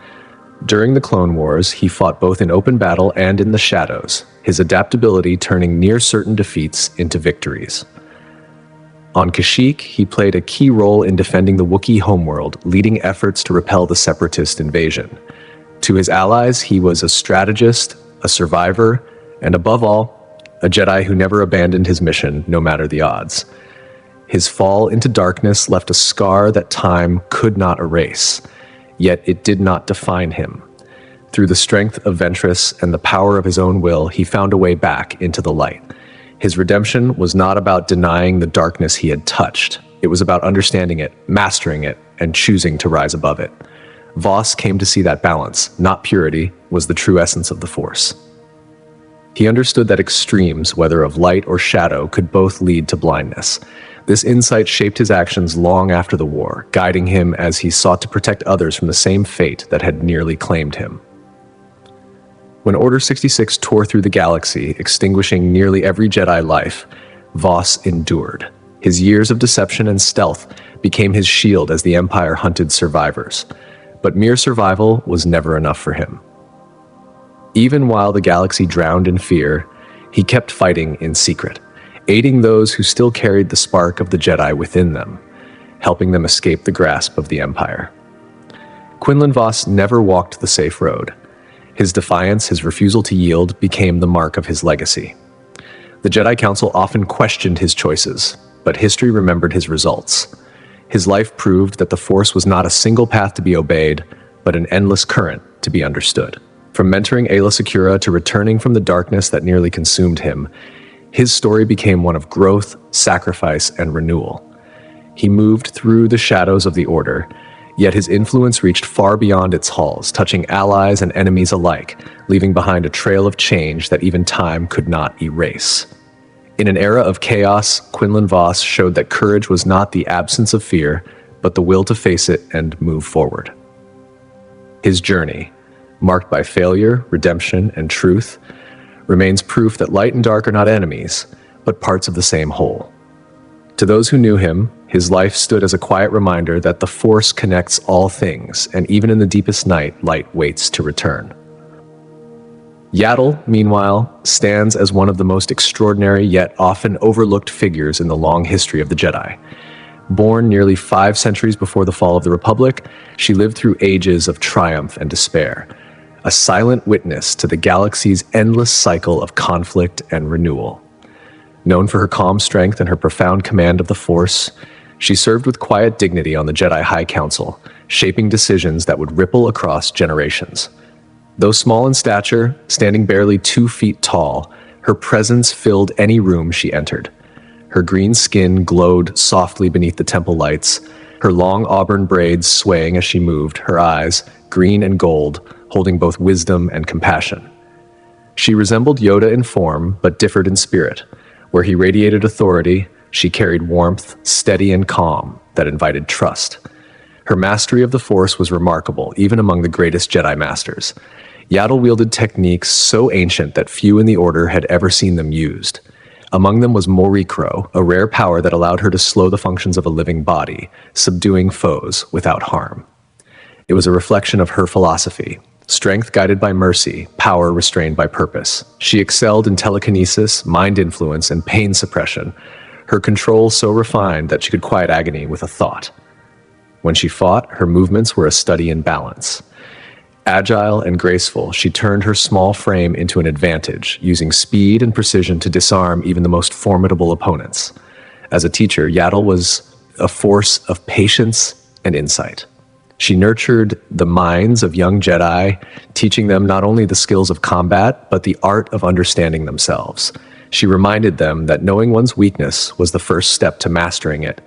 During the Clone Wars, he fought both in open battle and in the shadows, his adaptability turning near-certain defeats into victories. On Kashyyyk, he played a key role in defending the Wookiee homeworld, leading efforts to repel the Separatist invasion. To his allies, he was a strategist, a survivor, and above all, a Jedi who never abandoned his mission, no matter the odds. His fall into darkness left a scar that time could not erase, yet it did not define him. Through the strength of Ventress and the power of his own will, he found a way back into the light. His redemption was not about denying the darkness he had touched. It was about understanding it, mastering it, and choosing to rise above it. Vos came to see that balance, not purity, was the true essence of the Force. He understood that extremes, whether of light or shadow, could both lead to blindness. This insight shaped his actions long after the war, guiding him as he sought to protect others from the same fate that had nearly claimed him. When Order 66 tore through the galaxy, extinguishing nearly every Jedi life, Vos endured. His years of deception and stealth became his shield as the Empire hunted survivors. But mere survival was never enough for him. Even while the galaxy drowned in fear, he kept fighting in secret, aiding those who still carried the spark of the Jedi within them, helping them escape the grasp of the Empire. Quinlan Vos never walked the safe road. His defiance, his refusal to yield, became the mark of his legacy. The Jedi Council often questioned his choices, but history remembered his results. His life proved that the Force was not a single path to be obeyed, but an endless current to be understood. From mentoring Aayla Secura to returning from the darkness that nearly consumed him, his story became one of growth, sacrifice, and renewal. He moved through the shadows of the Order, yet his influence reached far beyond its halls, touching allies and enemies alike, leaving behind a trail of change that even time could not erase. In an era of chaos, Quinlan Vos showed that courage was not the absence of fear, but the will to face it and move forward. His journey, marked by failure, redemption, and truth, remains proof that light and dark are not enemies, but parts of the same whole. To those who knew him, his life stood as a quiet reminder that the Force connects all things, and even in the deepest night, light waits to return. Yaddle, meanwhile, stands as one of the most extraordinary yet often overlooked figures in the long history of the Jedi. Born nearly 5 centuries before the fall of the Republic, she lived through ages of triumph and despair, a silent witness to the galaxy's endless cycle of conflict and renewal. Known for her calm strength and her profound command of the Force, she served with quiet dignity on the Jedi High Council, shaping decisions that would ripple across generations. Though small in stature, standing barely 2 feet tall, her presence filled any room she entered. Her green skin glowed softly beneath the temple lights, her long auburn braids swaying as she moved, her eyes, green and gold, holding both wisdom and compassion. She resembled Yoda in form, but differed in spirit. Where he radiated authority, she carried warmth, steady and calm, that invited trust. Her mastery of the Force was remarkable, even among the greatest Jedi Masters. Yaddle wielded techniques so ancient that few in the Order had ever seen them used. Among them was Morikro, a rare power that allowed her to slow the functions of a living body, subduing foes without harm. It was a reflection of her philosophy. Strength guided by mercy, power restrained by purpose. She excelled in telekinesis, mind influence, and pain suppression, her control so refined that she could quiet agony with a thought. When she fought, her movements were a study in balance. Agile and graceful, she turned her small frame into an advantage, using speed and precision to disarm even the most formidable opponents. As a teacher, Yaddle was a force of patience and insight. She nurtured the minds of young Jedi, teaching them not only the skills of combat, but the art of understanding themselves. She reminded them that knowing one's weakness was the first step to mastering it,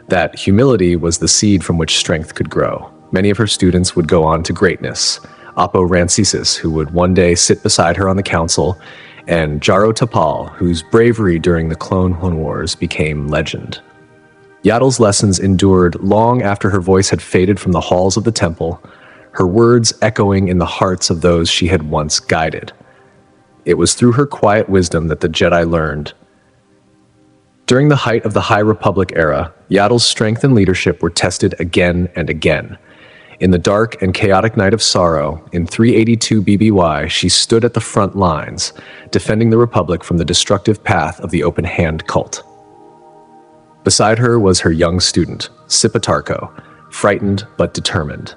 that humility was the seed from which strength could grow. Many of her students would go on to greatness. Oppo Rancisis, who would one day sit beside her on the council, and Jaro Tapal, whose bravery during the Clone Wars became legend. Yaddle's lessons endured long after her voice had faded from the halls of the temple, her words echoing in the hearts of those she had once guided. It was through her quiet wisdom that the Jedi learned. During the height of the High Republic era, Yaddle's strength and leadership were tested again and again. In the dark and chaotic night of sorrow, in 382 BBY, she stood at the front lines, defending the Republic from the destructive path of the Open Hand cult. Beside her was her young student, Sipatarko, frightened but determined.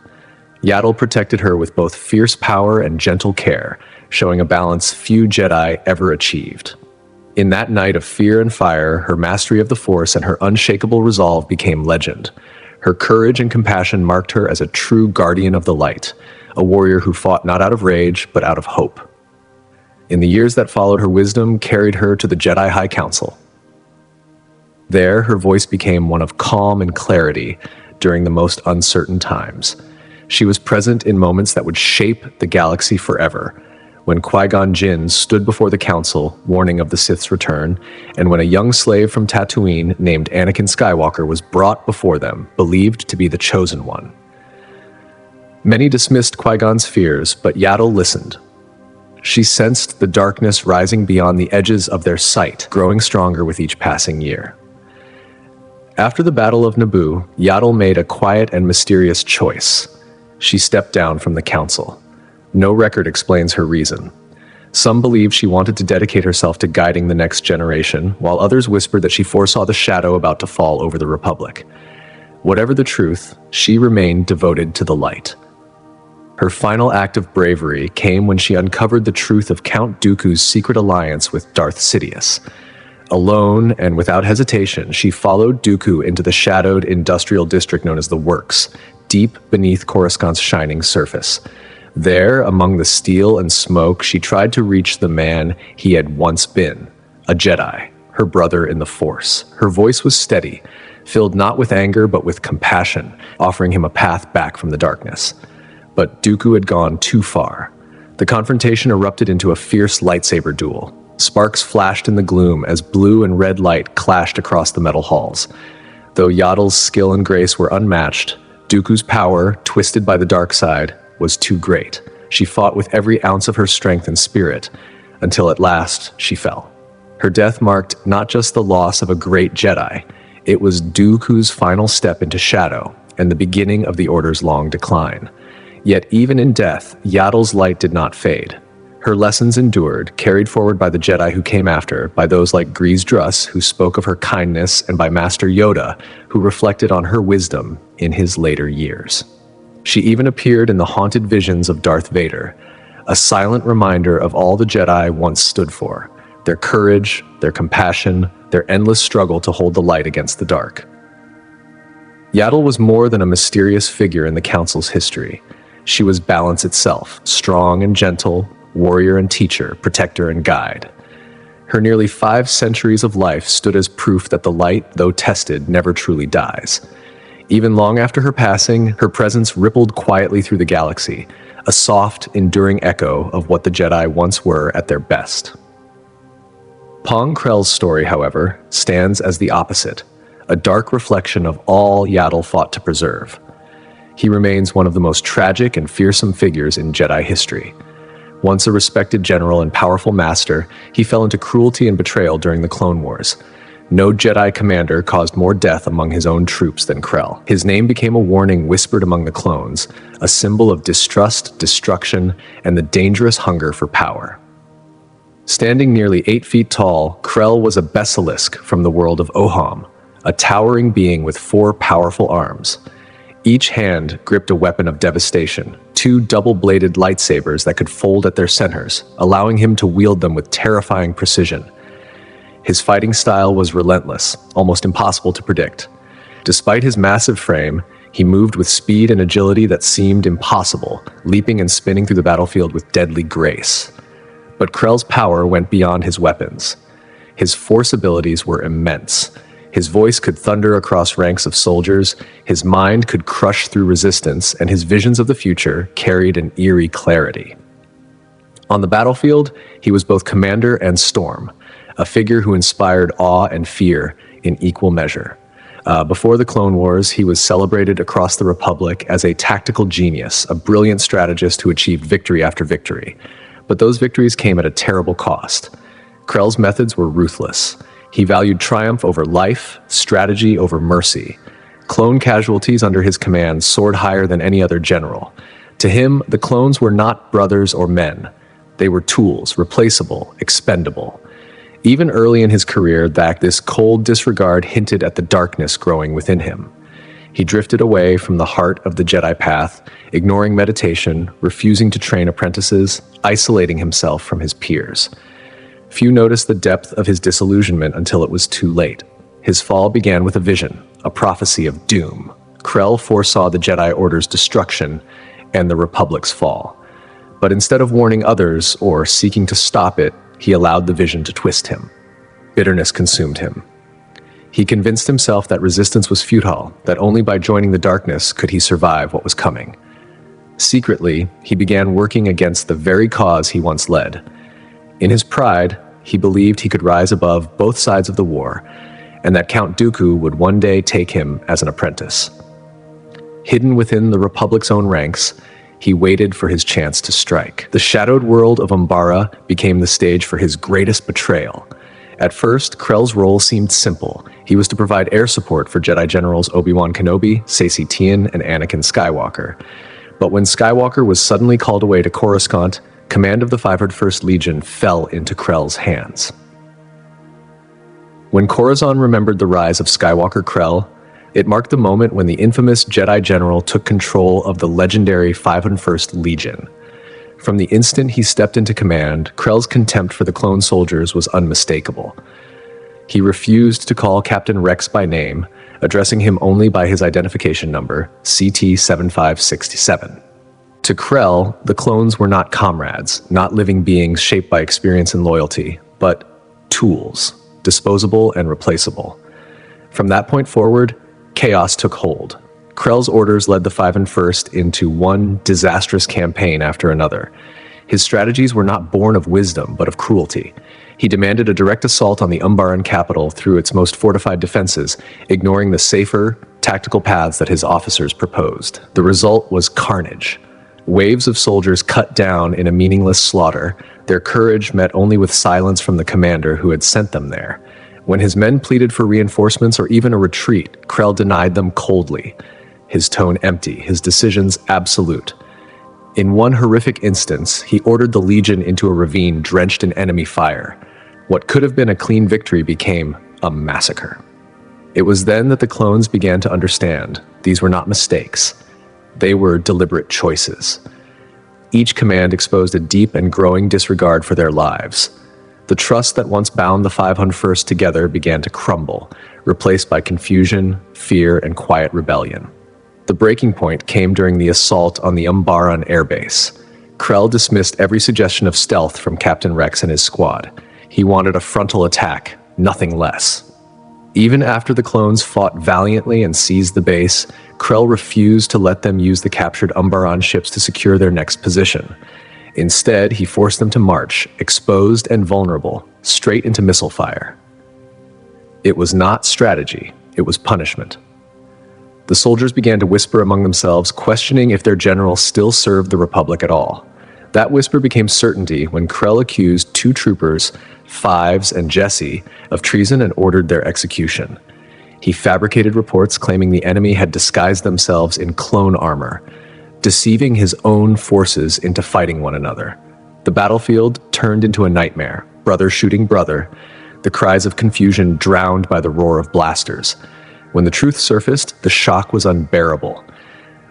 Yaddle protected her with both fierce power and gentle care, showing a balance few Jedi ever achieved. In that night of fear and fire, her mastery of the Force and her unshakable resolve became legend. Her courage and compassion marked her as a true guardian of the light, a warrior who fought not out of rage, but out of hope. In the years that followed, her wisdom carried her to the Jedi High Council. There, her voice became one of calm and clarity during the most uncertain times. She was present in moments that would shape the galaxy forever, when Qui-Gon Jinn stood before the council, warning of the Sith's return, and when a young slave from Tatooine named Anakin Skywalker was brought before them, believed to be the chosen one. Many dismissed Qui-Gon's fears, but Yaddle listened. She sensed the darkness rising beyond the edges of their sight, growing stronger with each passing year. After the Battle of Naboo, Yaddle made a quiet and mysterious choice. She stepped down from the council. No record explains her reason. Some believe she wanted to dedicate herself to guiding the next generation, while others whispered that she foresaw the shadow about to fall over the Republic. Whatever the truth, she remained devoted to the light. Her final act of bravery came when she uncovered the truth of Count Dooku's secret alliance with Darth Sidious. Alone and without hesitation, she followed Dooku into the shadowed industrial district known as the Works, deep beneath Coruscant's shining surface. There, among the steel and smoke, she tried to reach the man he had once been, a Jedi, her brother in the Force. Her voice was steady, filled not with anger but with compassion, offering him a path back from the darkness. But Dooku had gone too far. The confrontation erupted into a fierce lightsaber duel. Sparks flashed in the gloom as blue and red light clashed across the metal halls. Though Yaddle's skill and grace were unmatched, Dooku's power, twisted by the dark side, was too great. She fought with every ounce of her strength and spirit, until at last she fell. Her death marked not just the loss of a great Jedi, it was Dooku's final step into shadow and the beginning of the Order's long decline. Yet even in death, Yaddle's light did not fade. Her lessons endured, carried forward by the Jedi who came after, by those like Grease Druss, who spoke of her kindness, and by Master Yoda, who reflected on her wisdom in his later years. She even appeared in the haunted visions of Darth Vader, a silent reminder of all the Jedi once stood for, their courage, their compassion, their endless struggle to hold the light against the dark. Yaddle was more than a mysterious figure in the Council's history. She was balance itself, strong and gentle, warrior and teacher, protector and guide. Her nearly 5 centuries of life stood as proof that the light, though tested, never truly dies. Even long after her passing, her presence rippled quietly through the galaxy, a soft, enduring echo of what the Jedi once were at their best. Pong Krell's story, however, stands as the opposite, a dark reflection of all Yaddle fought to preserve. He remains one of the most tragic and fearsome figures in Jedi history. Once a respected general and powerful master, he fell into cruelty and betrayal during the Clone Wars. No Jedi commander caused more death among his own troops than Krell. His name became a warning whispered among the clones, a symbol of distrust, destruction, and the dangerous hunger for power. Standing nearly 8 feet tall, Krell was a basilisk from the world of Oham, a towering being with 4 powerful arms. Each hand gripped a weapon of devastation, 2 double-bladed lightsabers that could fold at their centers, allowing him to wield them with terrifying precision. His fighting style was relentless, almost impossible to predict. Despite his massive frame, he moved with speed and agility that seemed impossible, leaping and spinning through the battlefield with deadly grace. But Krell's power went beyond his weapons. His force abilities were immense. His voice could thunder across ranks of soldiers, his mind could crush through resistance, and his visions of the future carried an eerie clarity. On the battlefield, he was both commander and storm, a figure who inspired awe and fear in equal measure. Before the Clone Wars, he was celebrated across the Republic as a tactical genius, a brilliant strategist who achieved victory after victory. But those victories came at a terrible cost. Krell's methods were ruthless. He valued triumph over life, strategy over mercy. Clone casualties under his command soared higher than any other general. To him, the clones were not brothers or men. They were tools, replaceable, expendable. Even early in his career, this cold disregard hinted at the darkness growing within him. He drifted away from the heart of the Jedi path, ignoring meditation, refusing to train apprentices, isolating himself from his peers. Few noticed the depth of his disillusionment until it was too late. His fall began with a vision, a prophecy of doom. Krell foresaw the Jedi Order's destruction and the Republic's fall. But instead of warning others or seeking to stop it, he allowed the vision to twist him. Bitterness consumed him. He convinced himself that resistance was futile, that only by joining the darkness could he survive what was coming. Secretly, he began working against the very cause he once led. In his pride, he believed he could rise above both sides of the war, and that Count Dooku would one day take him as an apprentice. Hidden within the Republic's own ranks, he waited for his chance to strike. The shadowed world of Umbara became the stage for his greatest betrayal. At first, Krell's role seemed simple. He was to provide air support for Jedi Generals Obi-Wan Kenobi, Saesee Tiin, and Anakin Skywalker. But when Skywalker was suddenly called away to Coruscant, command of the 501st Legion fell into Krell's hands. When Corazon remembered the rise of Skywalker Krell, it marked the moment when the infamous Jedi General took control of the legendary 501st Legion. From the instant he stepped into command, Krell's contempt for the clone soldiers was unmistakable. He refused to call Captain Rex by name, addressing him only by his identification number, CT-7567. To Krell, the clones were not comrades, not living beings shaped by experience and loyalty, but tools, disposable and replaceable. From that point forward, chaos took hold. Krell's orders led the 501st into one disastrous campaign after another. His strategies were not born of wisdom, but of cruelty. He demanded a direct assault on the Umbaran capital through its most fortified defenses, ignoring the safer, tactical paths that his officers proposed. The result was carnage. Waves of soldiers cut down in a meaningless slaughter, their courage met only with silence from the commander who had sent them there. When his men pleaded for reinforcements or even a retreat, Krell denied them coldly. His tone empty, his decisions absolute. In one horrific instance, he ordered the Legion into a ravine drenched in enemy fire. What could have been a clean victory became a massacre. It was then that the clones began to understand these were not mistakes. They were deliberate choices. Each command exposed a deep and growing disregard for their lives. The trust that once bound the 501st together began to crumble, replaced by confusion, fear, and quiet rebellion. The breaking point came during the assault on the Umbaran airbase. Krell dismissed every suggestion of stealth from Captain Rex and his squad. He wanted a frontal attack, nothing less. Even after the clones fought valiantly and seized the base, Krell refused to let them use the captured Umbaran ships to secure their next position. Instead, he forced them to march, exposed and vulnerable, straight into missile fire. It was not strategy, it was punishment. The soldiers began to whisper among themselves, questioning if their general still served the Republic at all. That whisper became certainty when Krell accused 2 troopers, Fives, and Jesse of treason and ordered their execution. He fabricated reports claiming the enemy had disguised themselves in clone armor, deceiving his own forces into fighting one another. The battlefield turned into a nightmare, brother shooting brother, the cries of confusion drowned by the roar of blasters. When the truth surfaced, the shock was unbearable.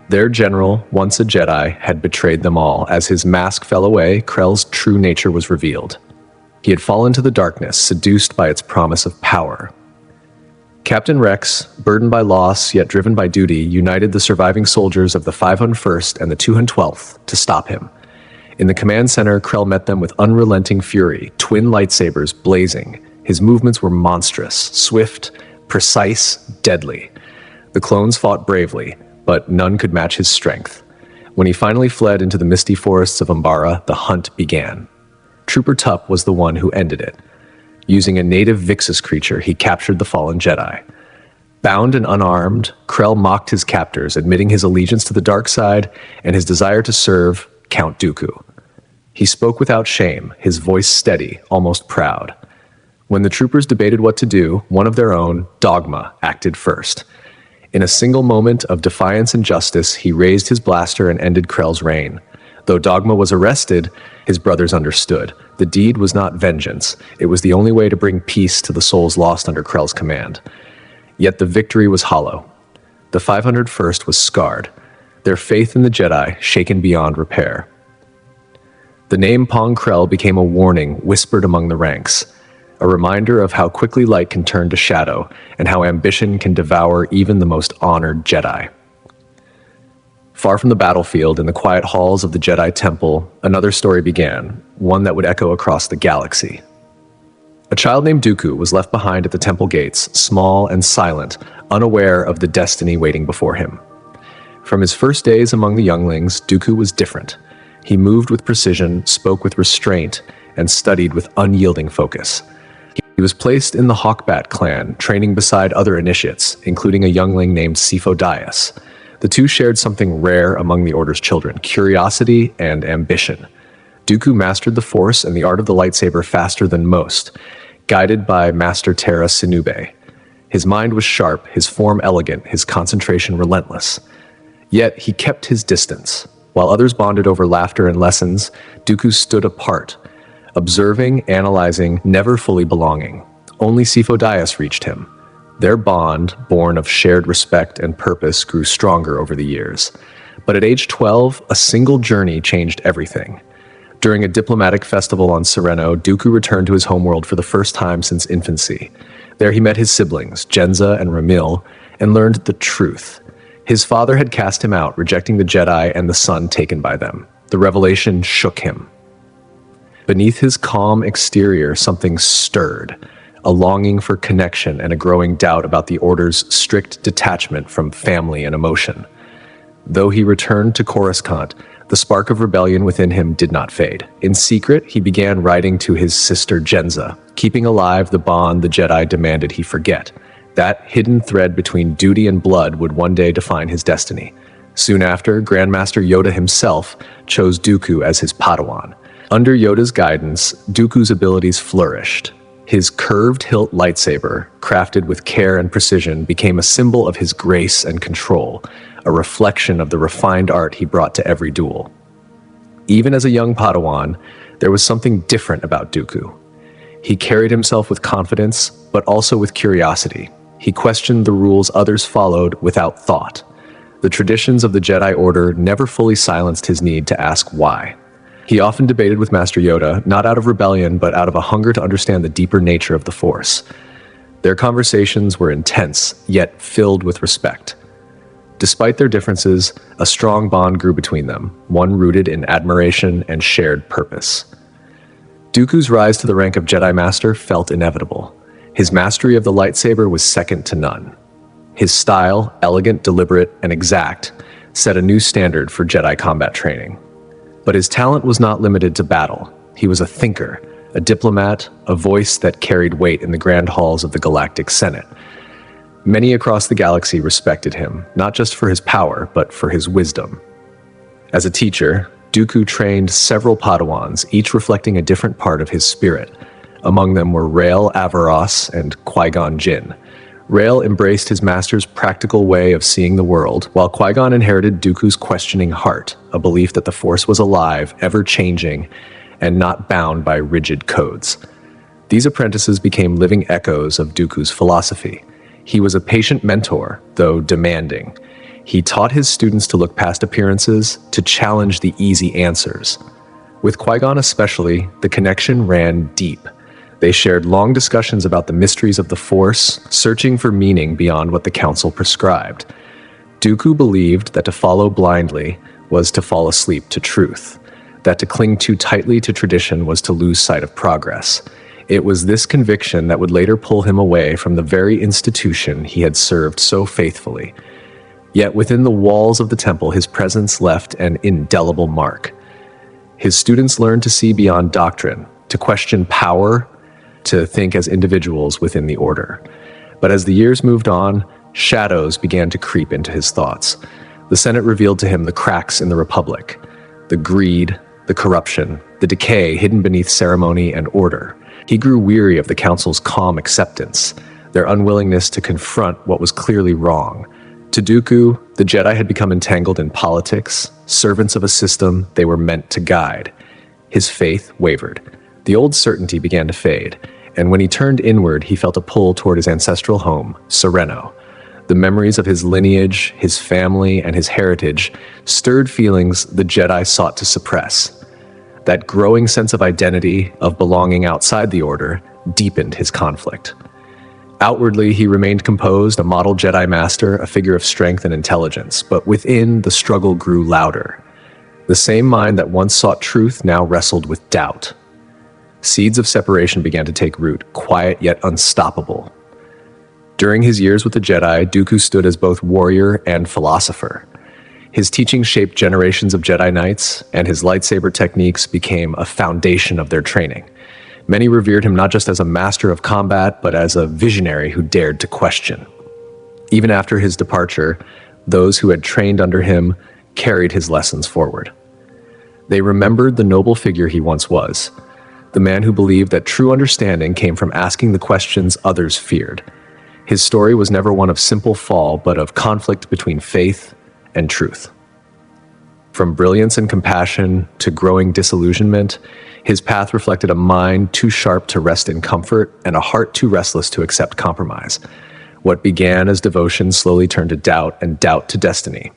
Their general, once a Jedi, had betrayed them all. As his mask fell away, Krell's true nature was revealed. He had fallen to the darkness, seduced by its promise of power. Captain Rex, burdened by loss yet driven by duty, united the surviving soldiers of the 501st and the 212th to stop him. In the command center, Krell met them with unrelenting fury, twin lightsabers blazing. His movements were monstrous, swift, precise, deadly. The clones fought bravely, but none could match his strength. When he finally fled into the misty forests of Umbara, the hunt began. Trooper Tup was the one who ended it. Using a native Vixus creature, he captured the fallen Jedi. Bound and unarmed, Krell mocked his captors, admitting his allegiance to the dark side and his desire to serve Count Dooku. He spoke without shame, his voice steady, almost proud. When the troopers debated what to do, one of their own, Dogma, acted first. In a single moment of defiance and justice, he raised his blaster and ended Krell's reign. Though Dogma was arrested, his brothers understood. The deed was not vengeance. It was the only way to bring peace to the souls lost under Krell's command. Yet the victory was hollow. The 501st was scarred, their faith in the Jedi shaken beyond repair. The name Pong Krell became a warning whispered among the ranks, a reminder of how quickly light can turn to shadow and how ambition can devour even the most honored Jedi. Far from the battlefield, in the quiet halls of the Jedi Temple, another story began, one that would echo across the galaxy. A child named Dooku was left behind at the temple gates, small and silent, unaware of the destiny waiting before him. From his first days among the younglings, Dooku was different. He moved with precision, spoke with restraint, and studied with unyielding focus. He was placed in the Hawkbat clan, training beside other initiates, including a youngling named Sifo Dyas. The two shared something rare among the Order's children, curiosity and ambition. Dooku mastered the Force and the art of the lightsaber faster than most, guided by Master Terra Sinube. His mind was sharp, his form elegant, his concentration relentless. Yet he kept his distance. While others bonded over laughter and lessons, Dooku stood apart, observing, analyzing, never fully belonging. Only Sifo Dyas reached him. Their bond, born of shared respect and purpose, grew stronger over the years. But at age 12, a single journey changed everything. During a diplomatic festival on Sereno, Dooku returned to his homeworld for the first time since infancy. There he met his siblings, Jenza and Ramil, and learned the truth. His father had cast him out, rejecting the Jedi and the son taken by them. The revelation shook him. Beneath his calm exterior, something stirred, a longing for connection and a growing doubt about the Order's strict detachment from family and emotion. Though he returned to Coruscant, the spark of rebellion within him did not fade. In secret, he began writing to his sister Jenza, keeping alive the bond the Jedi demanded he forget. That hidden thread between duty and blood would one day define his destiny. Soon after, Grandmaster Yoda himself chose Dooku as his Padawan. Under Yoda's guidance, Dooku's abilities flourished. His curved hilt lightsaber, crafted with care and precision, became a symbol of his grace and control, a reflection of the refined art he brought to every duel. Even as a young Padawan, there was something different about Dooku. He carried himself with confidence, but also with curiosity. He questioned the rules others followed without thought. The traditions of the Jedi Order never fully silenced his need to ask why. He often debated with Master Yoda, not out of rebellion, but out of a hunger to understand the deeper nature of the Force. Their conversations were intense, yet filled with respect. Despite their differences, a strong bond grew between them, one rooted in admiration and shared purpose. Dooku's rise to the rank of Jedi Master felt inevitable. His mastery of the lightsaber was second to none. His style, elegant, deliberate, and exact, set a new standard for Jedi combat training. But his talent was not limited to battle. He was a thinker, a diplomat, a voice that carried weight in the grand halls of the Galactic Senate. Many across the galaxy respected him, not just for his power, but for his wisdom. As a teacher, Dooku trained several Padawans, each reflecting a different part of his spirit. Among them were Rael Averross and Qui-Gon Jinn. Rael embraced his master's practical way of seeing the world, while Qui-Gon inherited Dooku's questioning heart, a belief that the Force was alive, ever-changing, and not bound by rigid codes. These apprentices became living echoes of Dooku's philosophy. He was a patient mentor, though demanding. He taught his students to look past appearances, to challenge the easy answers. With Qui-Gon especially, the connection ran deep. They shared long discussions about the mysteries of the Force, searching for meaning beyond what the Council prescribed. Dooku believed that to follow blindly was to fall asleep to truth, that to cling too tightly to tradition was to lose sight of progress. It was this conviction that would later pull him away from the very institution he had served so faithfully. Yet within the walls of the temple, his presence left an indelible mark. His students learned to see beyond doctrine, to question power, to think as individuals within the order. But as the years moved on, shadows began to creep into his thoughts. The Senate revealed to him the cracks in the Republic, the greed, the corruption, the decay hidden beneath ceremony and order. He grew weary of the Council's calm acceptance, their unwillingness to confront what was clearly wrong. To Dooku, the Jedi had become entangled in politics, servants of a system they were meant to guide. His faith wavered. The old certainty began to fade, and when he turned inward, he felt a pull toward his ancestral home, Sereno. The memories of his lineage, his family, and his heritage stirred feelings the Jedi sought to suppress. That growing sense of identity, of belonging outside the Order, deepened his conflict. Outwardly, he remained composed, a model Jedi master, a figure of strength and intelligence, but within, the struggle grew louder. The same mind that once sought truth now wrestled with doubt. Seeds of separation began to take root, quiet yet unstoppable. During his years with the Jedi, Dooku stood as both warrior and philosopher. His teachings shaped generations of Jedi Knights, and his lightsaber techniques became a foundation of their training. Many revered him not just as a master of combat, but as a visionary who dared to question. Even after his departure, those who had trained under him carried his lessons forward. They remembered the noble figure he once was, the man who believed that true understanding came from asking the questions others feared. His story was never one of simple fall, but of conflict between faith and truth. From brilliance and compassion to growing disillusionment, his path reflected a mind too sharp to rest in comfort and a heart too restless to accept compromise. What began as devotion slowly turned to doubt, and doubt to destiny.